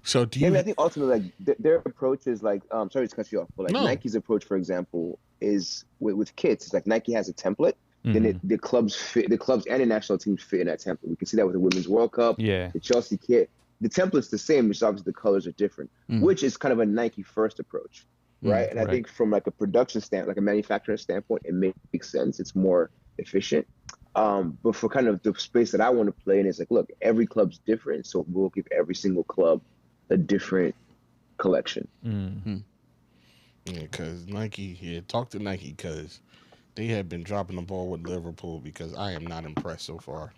So do you? I think ultimately, like their approach is like, sorry to cut you off, but like Nike's approach, for example, is with kits. It's like Nike has a template, then the clubs and the national teams fit in that template. We can see that with the Women's World Cup, the Chelsea kit. The template's the same, just obviously the colors are different, which is kind of a Nike first approach, right? And I think from like a production standpoint, like a manufacturing standpoint, it makes sense. It's more efficient. But for kind of the space that I want to play in, it's like, look, every club's different, so we'll give every single club a different collection. Yeah, because Nike, talk to Nike, because they have been dropping the ball with Liverpool, because I am not impressed so far.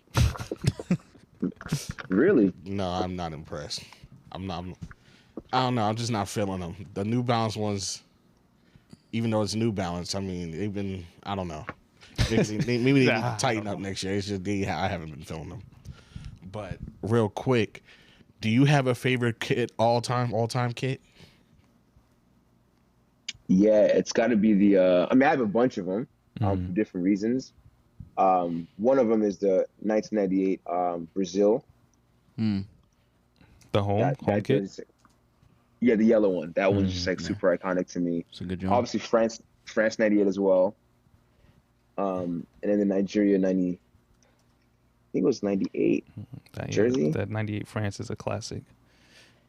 Really? No, I'm not impressed. I don't know. I'm just not feeling them. The New Balance ones, even though it's New Balance, I mean, they've been, I don't know. Maybe they need to tighten up next year. It's just I haven't been feeling them. But real quick, do you have a favorite kit all time kit? Yeah, it's got to be the. I mean, I have a bunch of them for different reasons. One of them is the 1998 Brazil. The home kit. Yeah, the yellow one. That one's just like super iconic to me. It's a good job. Obviously, France 98 as well. And then the Nigeria 90. I think it was 98 jersey. That 98 France is a classic.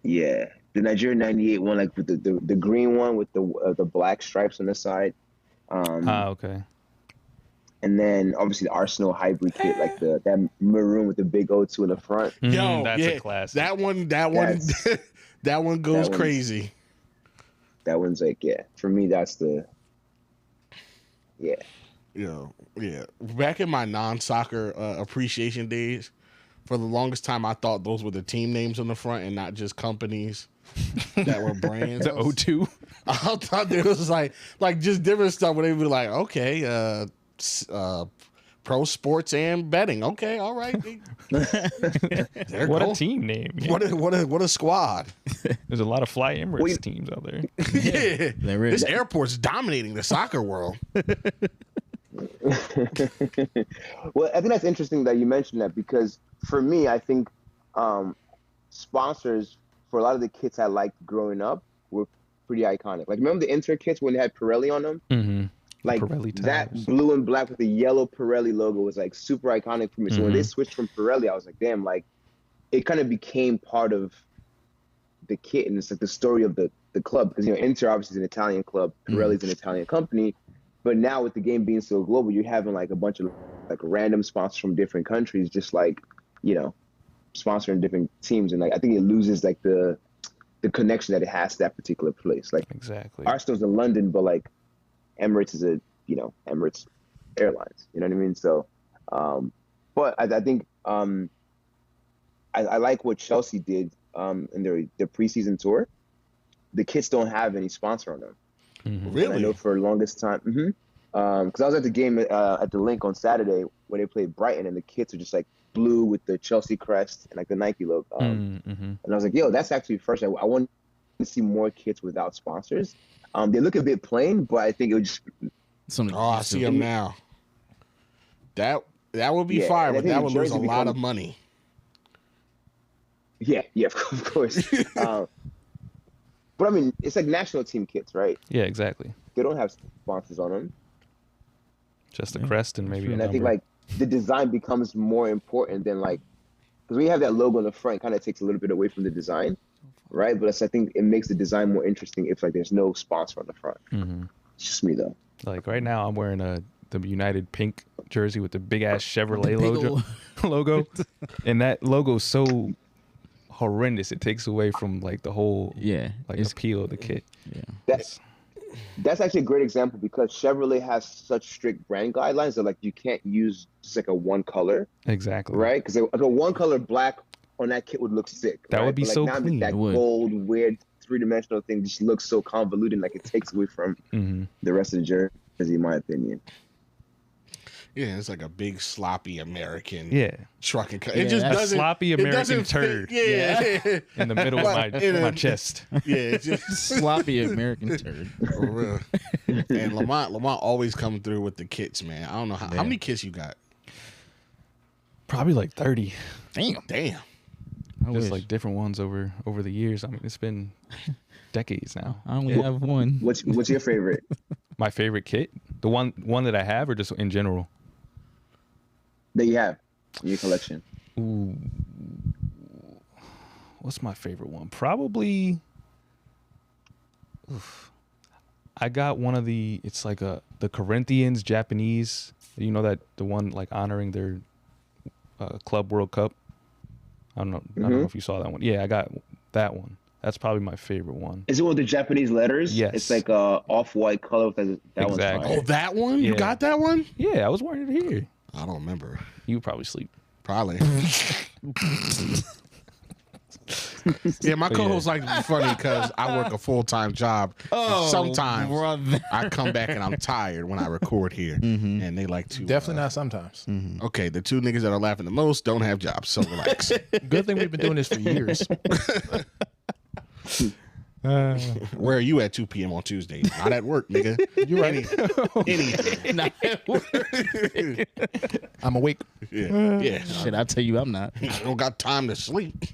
Yeah, the Nigeria 98 one, like with the green one with the black stripes on the side. Okay. And then obviously the Arsenal hybrid kit, like that maroon with the big O2 in the front. Yo, that's a classic. That one, that one goes crazy. That one's like, yeah. For me, that's the. Yeah. Yeah. Back in my non-soccer appreciation days, for the longest time, I thought those were the team names on the front and not just companies that were brands. The O2. I thought there was like just different stuff where they would be like, okay, pro sports and betting. Okay, all right. What a team name. Yeah. What a squad. There's a lot of Fly Emirates teams out there. Yeah. There is. This airport's dominating the soccer world. Well, I think that's interesting that you mentioned that, because for me, I think sponsors for a lot of the kits I liked growing up were pretty iconic. Like, remember the Inter kits when they had Pirelli on them? Mm-hmm. Like Pirelli that tires. blue and black with the yellow Pirelli logo was like super iconic for me. So when they switched from Pirelli, I was like, damn, like it kind of became part of the kit, and it's like the story of the club, because Inter obviously is an Italian club, Pirelli's an Italian company, but now with the game being so global, you're having like a bunch of like random sponsors from different countries, just like sponsoring different teams, and like I think it loses like the connection that it has to that particular place. Like Exactly. Arsenal's in London, but like Emirates is Emirates Airlines. You know what I mean? So, but I think I like what Chelsea did in their preseason tour. The kits don't have any sponsor on them. Really? And I know for the longest time, because I was at the game at the Link on Saturday when they played Brighton, and the kits are just like blue with the Chelsea crest and like the Nike logo. And I was like, yo, that's actually first. I want to see more kits without sponsors. They look a bit plain, but I think it would just. I see them now. That would be fire, but that would lose a lot of money. Yeah, of course. But I mean, it's like national team kits, right? Yeah, exactly. They don't have sponsors on them. Just the crest and maybe a And number. I think like the design becomes more important than like, because when you have that logo on the front, it kind of takes a little bit away from the design, right? But I think it makes the design more interesting if like there's no sponsor on the front. It's just me though. Like right now, I'm wearing the United pink jersey with the big ass Chevrolet logo, and that logo is so horrendous. It takes away from like the whole appeal of the kit. Yeah. That's actually a great example, because Chevrolet has such strict brand guidelines that like you can't use just like a one color. Exactly. Right? Because a one color black on that kit would look sick. That would be so clean. That gold weird 3-dimensional thing just looks so convoluted, like it takes away from the rest of the jersey, in my opinion. Yeah, it's like a big sloppy American trucking car. It just doesn't sloppy American turd. In the middle of my chest. Yeah, it's just sloppy American turd. For real. And Lamont always coming through with the kits, man. I don't know how many kits you got. Probably like 30. Damn. Just like different ones over the years. I mean, it's been decades now. I only have one. What's your favorite? My favorite kit? The one that I have, or just in general? That you have in your collection. Ooh. What's my favorite one? Probably. I got one of it's like the Corinthians Japanese. You know, that the one like honoring their Club World Cup. I don't know if you saw that one. Yeah, I got that one. That's probably my favorite one. Is it with the Japanese letters? Yes. It's like a off-white color with that Exactly. one. Oh, that one? You got that one? Yeah, I was wearing it here. I don't remember. You would probably sleep. Probably. Yeah, my co-host like to be funny because I work a full-time job. Sometimes I come back and I'm tired when I record here, and they like to Definitely not sometimes. Okay, the two niggas that are laughing the most don't have jobs, so relax. Good thing we've been doing this for years. Where are you at 2 p.m. on Tuesday? Not at work, nigga. You right. Anything. Not at work. I'm awake. Yeah. Shit, I tell you, I'm not. I don't got time to sleep.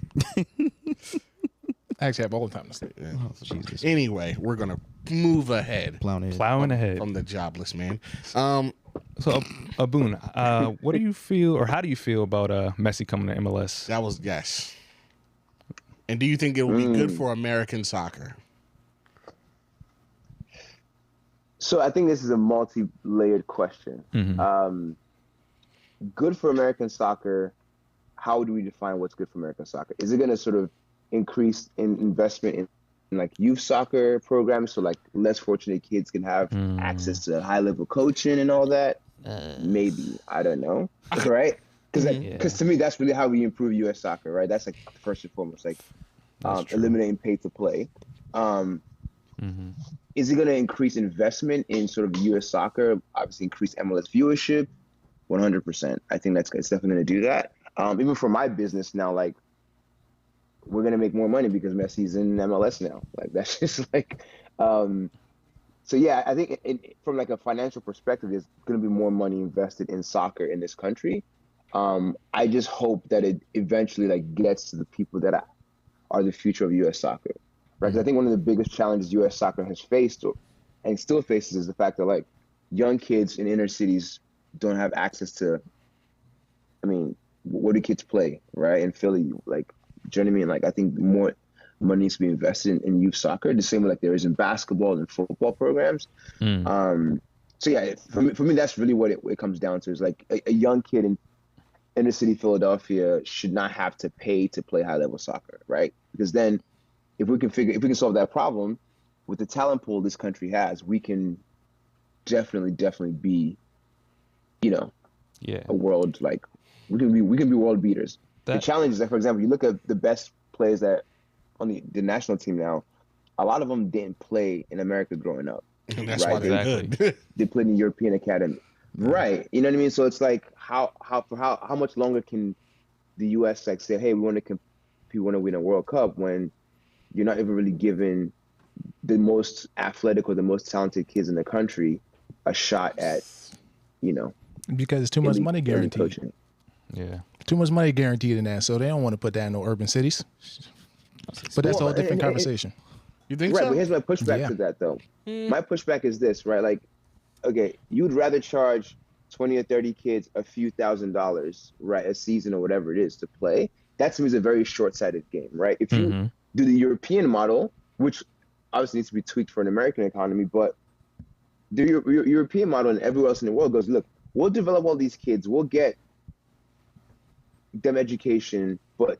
I actually have all the time to sleep. Yeah. Oh, Jesus. Anyway, we're gonna move ahead Plowing ahead. from the jobless man. So, Ebun, what do you feel, or how do you feel about Messi coming to MLS? That was yes. And do you think it will be good for American soccer? So I think this is a multi-layered question. Good for American soccer. How do we define what's good for American soccer? Is it going to sort of increase in investment in like youth soccer programs, so like less fortunate kids can have access to high-level coaching and all that? Maybe. I don't know. Right? Because to me, that's really how we improve U.S. soccer, right? That's like first and foremost, like eliminating pay to play. Is it going to increase investment in sort of U.S. soccer? Obviously, increase MLS viewership. 100%. I think it's definitely going to do that. Even for my business now, like we're going to make more money because Messi's in MLS now. Like that's just like. So yeah, I think from like a financial perspective, there's going to be more money invested in soccer in this country. I just hope that it eventually like gets to the people that are the future of U.S. soccer, right? Because I think one of the biggest challenges U.S. soccer has faced and still faces is the fact that like young kids in inner cities don't have access to. I mean, what do kids play, right? In Philly, like, do you know what I mean? Like, I think more money needs to be invested in youth soccer, the same way like there is in basketball and football programs. So yeah, for me, that's really what it comes down to. Is like a young kid in inner city Philadelphia should not have to pay to play high level soccer, right? Because then, if we can solve that problem with the talent pool this country has, we can definitely be, a world like we can be world beaters. The challenge is that, for example, you look at the best players that on the national team now, a lot of them didn't play in America growing up. And that's why they're good. They played in the European Academy. Right. You know what I mean? So it's like how much longer can the US like say, hey, we want to compete, we want to win a World Cup, when you're not even really giving the most athletic or the most talented kids in the country a shot at, because it's too much money guaranteed. Coaching. Yeah. Too much money guaranteed in that, so they don't want to put that in no urban cities. But that's a whole different conversation. You think right, so? But here's my pushback to that, though. My pushback is this, right? Like, okay, you'd rather charge 20 or 30 kids a few $1,000s, right, a season or whatever it is to play. That to me is a very short-sighted game, right? If you do the European model, which obviously needs to be tweaked for an American economy, but the European model and everywhere else in the world goes, look, we'll develop all these kids, we'll get them education, but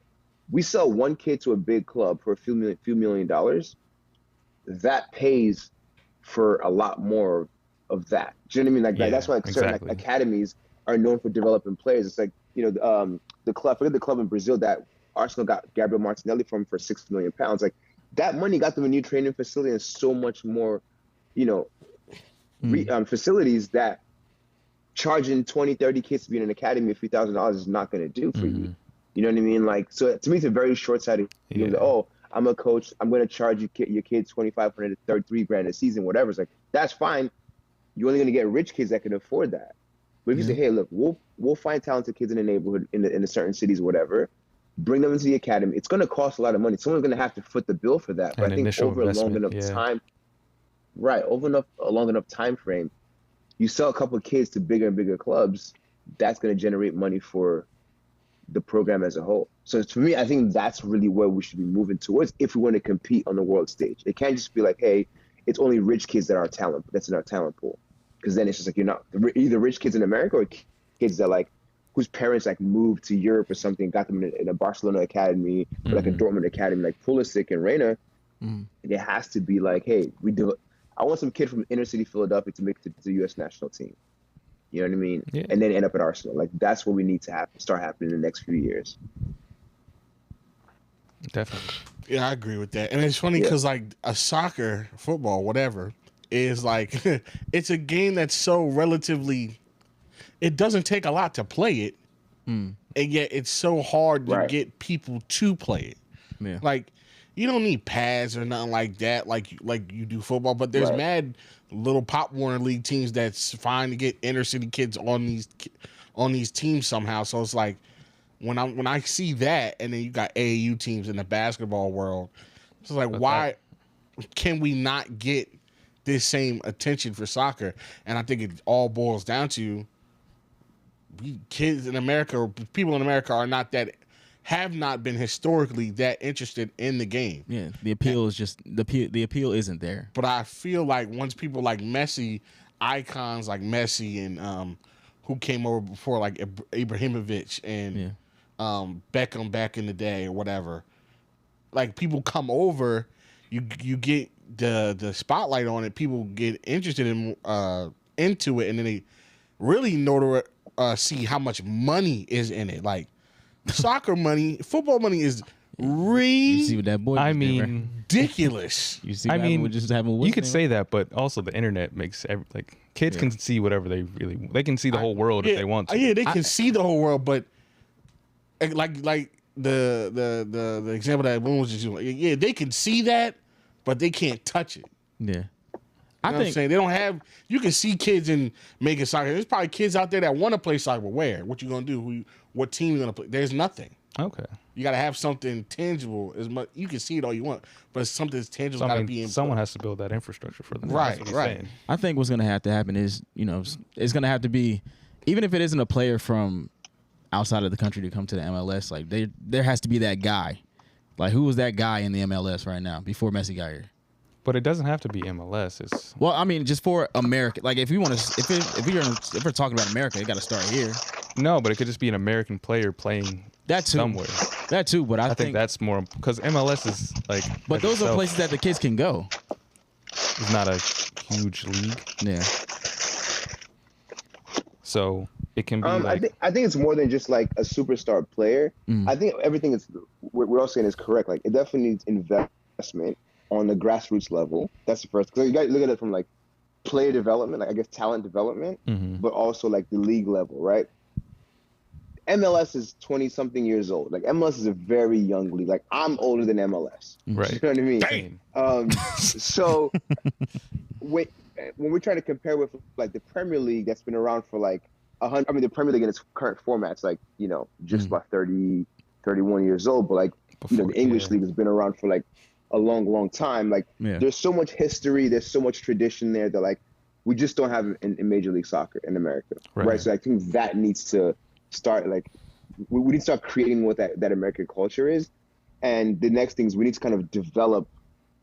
we sell one kid to a big club for a few million dollars. That pays for a lot more of that. Do you know what I mean? Like that's why certain like, academies are known for developing players. It's like the club. Forget the club in Brazil that Arsenal got Gabriel Martinelli from for £6 million. Like that money got them a new training facility and so much more, facilities that charging 20, 30 kids to be in an academy a few $1,000s is not going to do for you. You know what I mean? Like, so to me, it's a very short-sighted. Oh, I'm a coach. I'm going to charge your kids $2,500 to $33,000 a season, whatever. It's like, that's fine. You're only going to get rich kids that can afford that. But if you say, hey, look, we'll find talented kids in the neighborhood, in the certain cities, whatever, bring them into the academy. It's going to cost a lot of money. Someone's going to have to foot the bill for that. But I think over a long enough time, over a long enough time frame, you sell a couple of kids to bigger and bigger clubs, that's going to generate money for the program as a whole. So to me, I think that's really where we should be moving towards if we want to compete on the world stage. It can't just be like, hey, it's only rich kids that are that's in our talent pool. Because then it's just like, you're not either rich kids in America or kids that like, whose parents like moved to Europe or something, got them in a Barcelona academy, or like a Dortmund academy, like Pulisic and Reina. It has to be like, hey, I want some kid from inner city Philadelphia to make it to the U.S. national team. You know what I mean? Yeah. And then end up at Arsenal. Like, that's what we need to start happening in the next few years. Definitely. Yeah, I agree with that. And it's funny because, like, a soccer, football, whatever, is like, it's a game that's so relatively, it doesn't take a lot to play it. And yet it's so hard to get people to play it. Yeah. Like, you don't need pads or nothing like that, like you do football. But there's mad little Pop Warner League teams that's fine to get inner city kids on these teams somehow. So it's like when I see that, and then you got AAU teams in the basketball world, it's like why can we not get this same attention for soccer? And I think it all boils down to kids in America, or people in America, have not been historically that interested in the game. Yeah, the appeal is just the appeal isn't there. But I feel like once people like Messi, icons like Messi and who came over before, like Ibrahimovic and Beckham back in the day or whatever, like people come over, you get the spotlight on it, people get interested into it, and then they really know to see how much money is in it. Like soccer money, football money is You see what that boy? ridiculous. You see? You could say that, but also the internet makes kids can see whatever they can see the whole world if they want to. Yeah, they can see the whole world, but like the example that Ebun was just doing, yeah, they can see that, but they can't touch it. Yeah. I think what I'm saying? They don't have. You can see kids in making soccer. There's probably kids out there that want to play soccer, but where? What you gonna do? What team you gonna play? There's nothing. Okay. You gotta have something tangible. As much you can see it all you want, but something that's tangible gotta be in. Someone has to build that infrastructure for them. Right. Saying. I think what's gonna have to happen is, it's gonna have to be, even if it isn't a player from outside of the country to come to the MLS, like there has to be that guy. Like, who was that guy in the MLS right now before Messi got here? But it doesn't have to be MLS. It's just for America. Like, if we want to, if we're talking about America, it got to start here. No, but it could just be an American player playing somewhere. That too, but I think that's more because MLS is like. But those are places that the kids can go. It's not a huge league. Yeah. So it can be I think it's more than just like a superstar player. I think everything is we're all saying is correct. Like, it definitely needs investment on the grassroots level. That's the first. Because you got to look at it from like player development, like I guess talent development, but also like the league level, right? MLS is 20-something years old. Like, MLS is a very young league. Like, I'm older than MLS. Right. You know what I mean? So when we're trying to compare with like the Premier League that's been around for like 100, I mean the Premier League in its current format's like, just about 30, 31 years old, but like, the English league has been around for like a long, long time. Like, there's so much history, there's so much tradition there that like we just don't have in Major League Soccer in America, right? So I think that needs to start, like we need to start creating what that American culture is, and the next thing is we need to kind of develop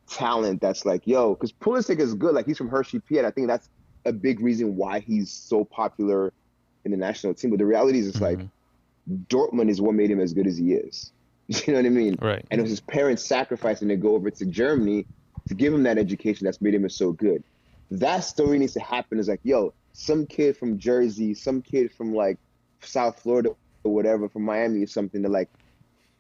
talent that's like, because Pulisic is good, like he's from Hershey, PA, and I think that's a big reason why he's so popular in the national team. But the reality is, it's like Dortmund is what made him as good as he is. You know what I mean? Right. And it was his parents sacrificing to go over to Germany to give him that education that's made him so good. That story needs to happen. Is like, some kid from Jersey, some kid from like South Florida or whatever, from Miami or something, that like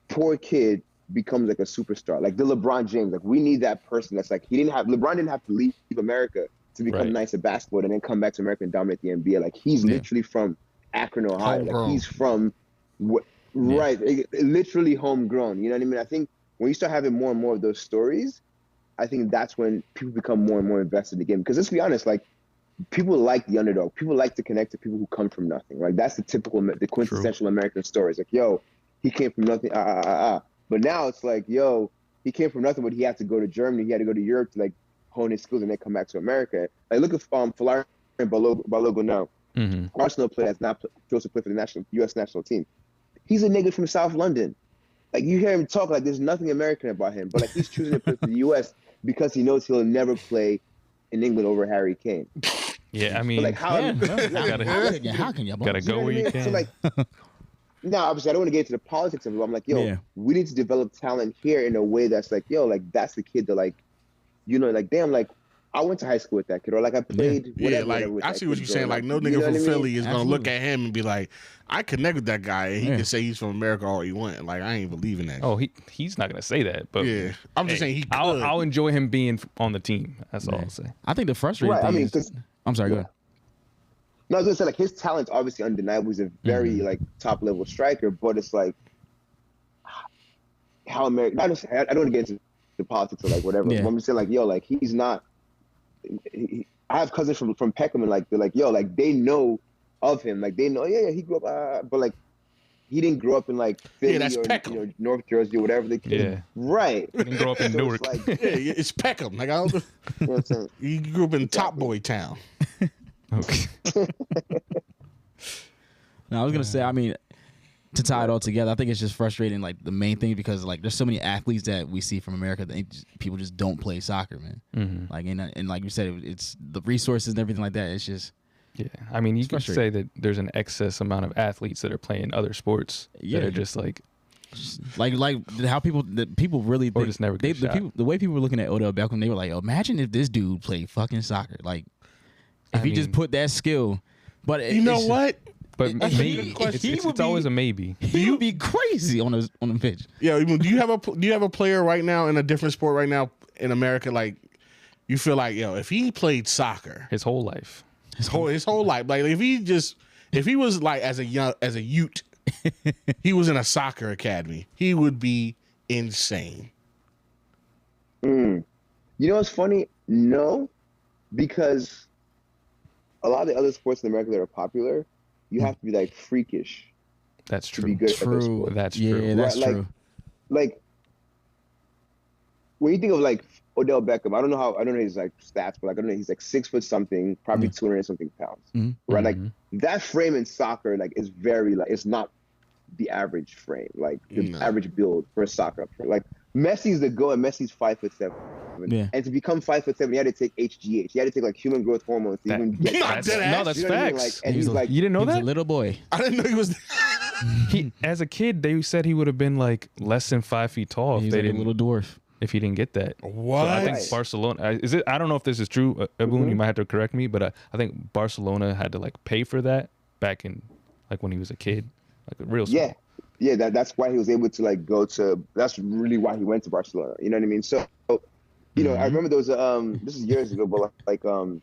poor kid becomes like a superstar. Like the LeBron James. Like, we need that person that's like, LeBron didn't have to leave America to become nice at basketball and then come back to America and dominate the NBA. Like, he's literally from Akron, Ohio. Like, he's from literally homegrown. You know what I mean? I think when you start having more and more of those stories, I think that's when people become more and more invested in the game. Because let's be honest, like, people like the underdog. People like to connect to people who come from nothing. Like, that's the quintessential American story. It's like, he came from nothing. But now it's like, he came from nothing, but he had to go to Germany. He had to go to Europe to like hone his skills and then come back to America. Like, look at Florian Balogun now. Arsenal player that's not supposed to play for the U.S. national team. He's a nigga from South London. Like, you hear him talk like there's nothing American about him, but like he's choosing to play for the U.S. because he knows he'll never play in England over Harry Kane. Yeah, I mean, but like how can you gotta go where you can. So like, now obviously I don't want to get into the politics of it, but I'm like, we need to develop talent here in a way that's like, like that's the kid that like, like, damn, like I went to high school with that kid, or like I played. Whatever, I see what you're saying. Like, no nigga from Philly is gonna look at him and be like, I connect with that guy, and he can say he's from America all he want. Like, I ain't believing that. Oh, he's not gonna say that, but I'm just saying he could. I'll enjoy him being on the team. That's all I'll say. I think the frustrating thing is, I'm sorry, go ahead. No, I was gonna say, like, his talent's obviously undeniable. He's a very like top level striker, but it's like how American. I don't want to get into the politics or like whatever. Yeah. But I'm just saying like, yo, like he's not. I have cousins from Peckham, and like they're like, yo, like they know of him, like they know, yeah, he grew up, but like he didn't grow up in like Philly that's or Peckham. North Jersey or whatever the case. Yeah. Right. He didn't grow up in So Newark. it's like, Yeah, it's Peckham. Like I don't. you know what I'm saying? You grew up in Top Boy Town. Okay. No, I was gonna say, I mean, to tie it all together, I think it's just frustrating. Like the main thing, because like there's so many athletes that we see from America that people just don't play soccer, man. Mm-hmm. Like and like you said, it's the resources and everything like that. It's just Yeah, I mean, you could say frustrating. that there's an excess amount of athletes that are playing other sports Yeah. that are just like, like how people really Or just never get a shot. the way people were looking at Odell Beckham, they were like, imagine if this dude played fucking soccer. Like if he just put that skill, but You know what? but That's a maybe good question. it's always a maybe. He would be crazy on the pitch. Yeah, do you have a player right now in a different sport right now in America? Like you feel like, yo, if he played soccer His whole life. his whole life, like if he was like as a youth, he was in a soccer academy, he would be insane. You know what's funny? No, because a lot of the other sports in America that are popular, you have to be like freakish That's to be true. good at those True. sports. That's Yeah, true. that's Right, true. Like when you think of like Odell Beckham, I don't know his like stats, but like I don't know, he's like 6 foot something, probably 200 something pounds. Mhm. Right? Like that frame in soccer, like is very like it's not the average frame, like the average build for a soccer player. Like Messi's the goat, and Messi's 5'7". Yeah. And to become 5'7", he had to take HGH. He had to take like human growth hormones to even get That's, dead ass. no, that's You know what I mean? facts. Like, and He was he's like, You didn't know He was that? a little boy. I didn't know he was. He, as a kid, they said he would have been like less than 5 feet tall He if was they like a didn't. little dwarf. If he didn't get that. What? So I think Right. Barcelona is it. I don't know if this is true, Ebun. You might have to correct me, but I think Barcelona had to like pay for that back in like when he was a kid, like a real. Small. yeah, that's why he was able to like go to. That's really why he went to Barcelona. You know what I mean? So, you know, I remember there was this is years ago, but like I think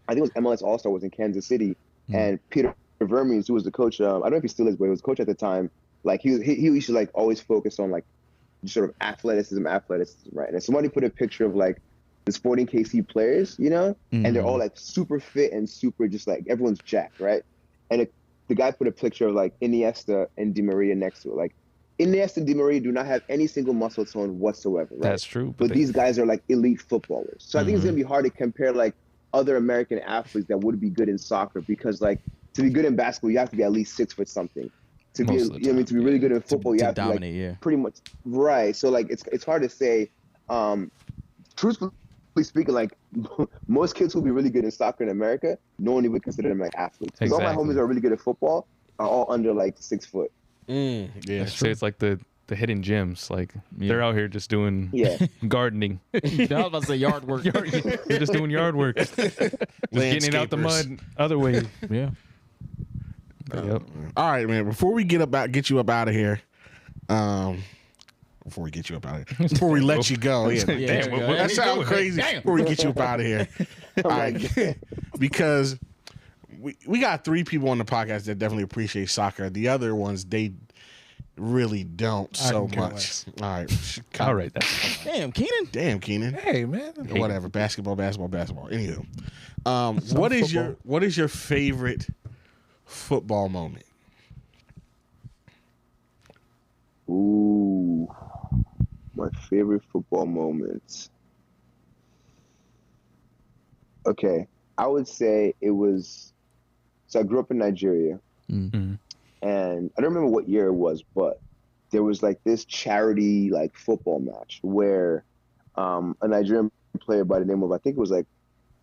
it was MLS All Star was in Kansas City, and Peter Vermes, who was the coach, I don't know if he still is, but he was coach at the time. Like he used to like always focus on like sort of athleticism, right? And somebody put a picture of like the Sporting KC players, you know, and they're all like super fit and super just like everyone's jacked, right? And the guy put a picture of like Iniesta and Di Maria next to it. Like Iniesta and Di Maria do not have any single muscle tone whatsoever, right? That's true. But these guys are like elite footballers. So I think it's gonna be hard to compare like other American athletes that would be good in soccer, because like to be good in basketball, you have to be at least 6 foot something. To be, Most you of know the what I mean, to be really good in football, you to have to dominate, like yeah. pretty much right. So like it's hard to say. Truthfully speaking, like most kids who be really good in soccer in America, no one would consider them like athletes. Because all my Exactly. homies that are really good at football are all under like 6 foot. Yeah, I say it's like the hidden gems. Like they're out here just doing gardening. I was about to say yard work. They're just doing yard work, just getting it out the mud other way. Yeah. Yep. All right, man. Before we get you up out of here, before we let you go, Yeah, Damn, what that we sounds doing? crazy. Before we get you up out of here, all right, because we got 3 people on the podcast that definitely appreciate soccer. The other ones, they really don't so much. All right, All right. That's Damn, Keenan. damn, Keenan. Hey, man. Whatever. Basketball. Anywho, what is your favorite football moment? Ooh, my favorite football moments. Okay, I would say it was. So I grew up in Nigeria, and I don't remember what year it was, but there was like this charity like football match where a Nigerian player by the name of, I think it was like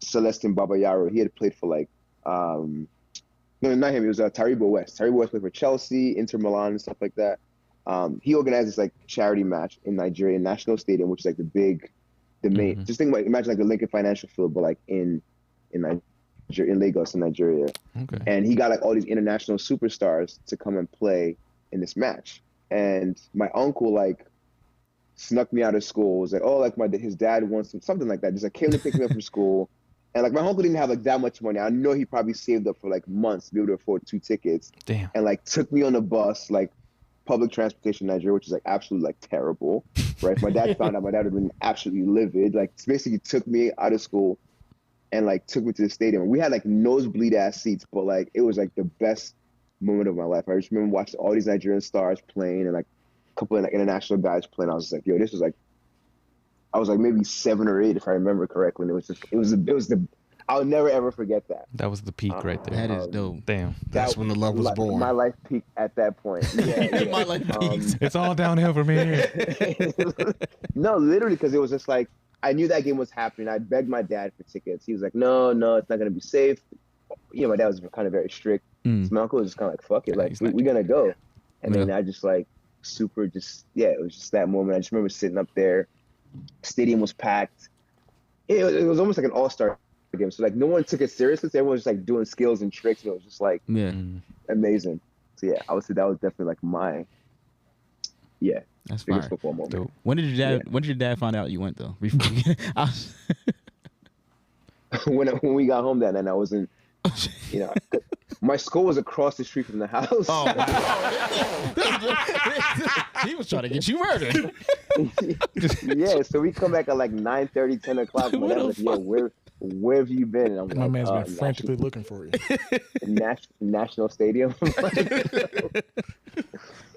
Celestin Babayaro. He had played for like no, not him. It was Taribo West. Taribo West played for Chelsea, Inter Milan, and stuff like that. He organized this like charity match in Nigeria National Stadium, which is like the main. Just think about, imagine like the Lincoln Financial Field, but like in Nigeria, in Lagos, in Nigeria. okay. And he got like all these international superstars to come and play in this match. And my uncle like snuck me out of school. Was like, oh, like his dad wants something like that. Just like came to pick me up from school. And like my uncle didn't have like that much money. I know he probably saved up for like months to be able to afford 2 tickets. Damn. And like took me on the bus, like public transportation in Nigeria, which is like absolutely like terrible, right? If my dad found out, my dad would have been absolutely livid. Like basically took me out of school and like took me to the stadium. We had like nosebleed ass seats, but like it was like the best moment of my life. I just remember watching all these Nigerian stars playing and like a couple of like international guys playing. I was just like, yo, this was like, I was like maybe 7 or 8 if I remember correctly. And it was the I'll never ever forget that. That was the peak right there. That is dope. Damn. That's when the love was born. My life peaked at that point. Yeah. My life peaked. It's all downhill from here. No, literally, because it was just like, I knew that game was happening. I begged my dad for tickets. He was like, no, it's not going to be safe. You know, my dad was kind of very strict. So my uncle was just kind of like, fuck it. Like, we're going to go. And then I just like it was just that moment. I just remember sitting up there. Stadium was packed. It was almost like an all-star game. So like no one took it seriously. So everyone was just like doing skills and tricks. And it was just like amazing. So yeah, I would say that was definitely like my That's biggest fire. football moment. Dope. When did your dad find out you went though? When we got home that night, I wasn't. You know, my school was across the street from the house. Oh, wow. He was trying to get you murdered. Yeah, so we come back at like 9:30, 10 o'clock. My dad was like, yo, where have you been? And I'm My like, man's been frantically looking for you. National Stadium. Man,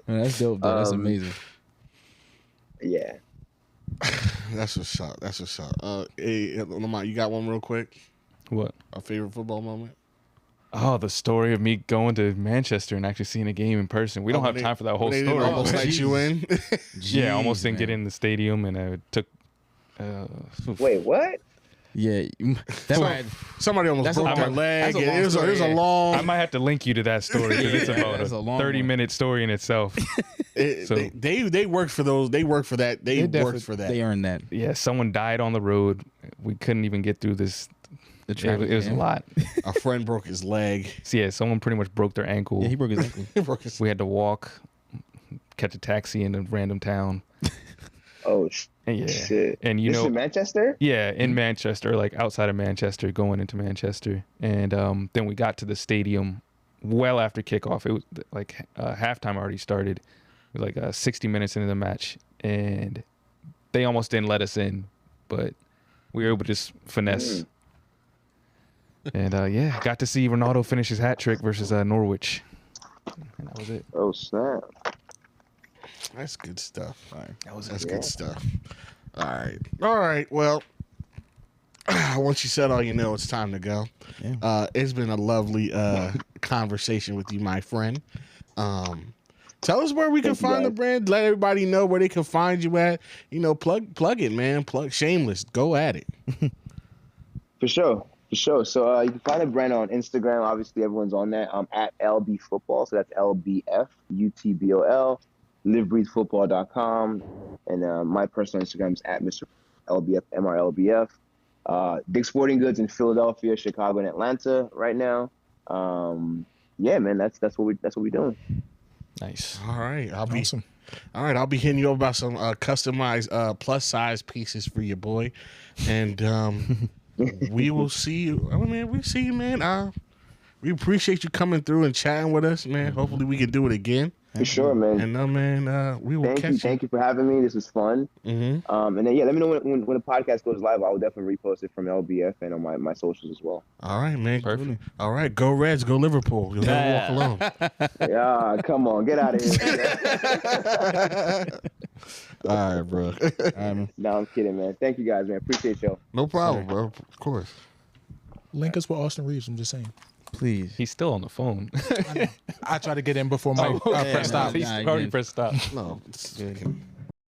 that's dope, though. That's amazing. Yeah. That's what's up. That's what's up. Hey, Lamont, you got one real quick? What? A favorite football moment? Oh, the story of me going to Manchester and actually seeing a game in person. We don't have time for that whole They didn't story. almost let you in. Yeah, I almost didn't get in the stadium, and it took. Wait, what? Yeah, that's why. Somebody almost broke their leg. that's a long It was story, a yeah. long. I might have to link you to that story because it's about that's a long 30-minute story in itself. So They worked for those. They worked for that. They worked for that. They earned that. yeah, someone died on the road. We couldn't even get through this. The traffic. It was a lot. A friend broke his leg. So yeah, someone pretty much broke their ankle. Yeah, he broke his ankle. He broke his. We had to walk, catch a taxi in a random town. Oh, And yeah, shit. and you This know, in Manchester? yeah, in Manchester, like outside of Manchester, going into Manchester, and then we got to the stadium well after kickoff. It was like halftime already started. It was like 60 minutes into the match, and they almost didn't let us in, but we were able to just finesse. And yeah, got to see Ronaldo finish his hat trick versus Norwich, and that was it. Oh, snap. That's good stuff. That was That's good stuff. All right. Well, once you said all you know, it's time to go. Yeah. It's been a lovely conversation with you, my friend. Tell us where we can find the brand. Let everybody know where they can find you at. You know, plug it, man. Shameless. Go at it. For sure. So you can find the brand on Instagram. Obviously, everyone's on that. At LB Football. So that's LBFUTBOL. LiveBreatheFootball.com. And my personal Instagram is at Mr. LBF, MRLBF. Dick's Sporting Goods in Philadelphia, Chicago, and Atlanta right now. Yeah, man, that's what we're doing. Nice. All right. Awesome. I'll be hitting you up about some customized plus size pieces for your boy. And we will see you. I mean, we see you, man. We appreciate you coming through and chatting with us, man. Hopefully we can do it again. For sure, man. And man, we will catch you. Thank you for having me. This was fun. Mm-hmm. And then let me know when the podcast goes live. I will definitely repost it from LBF and on my socials as well. All right, man. Perfect. All right, go Reds, go Liverpool. You'll never walk alone. Yeah, come on, get out of here. All right, bro. No, I'm kidding, man. Thank you guys, man. Appreciate y'all. No problem, bro. Of course. Link us with Austin Reeves. I'm just saying. Please. He's still on the phone. I try to get in before my press stop. He's already pressed stop. No.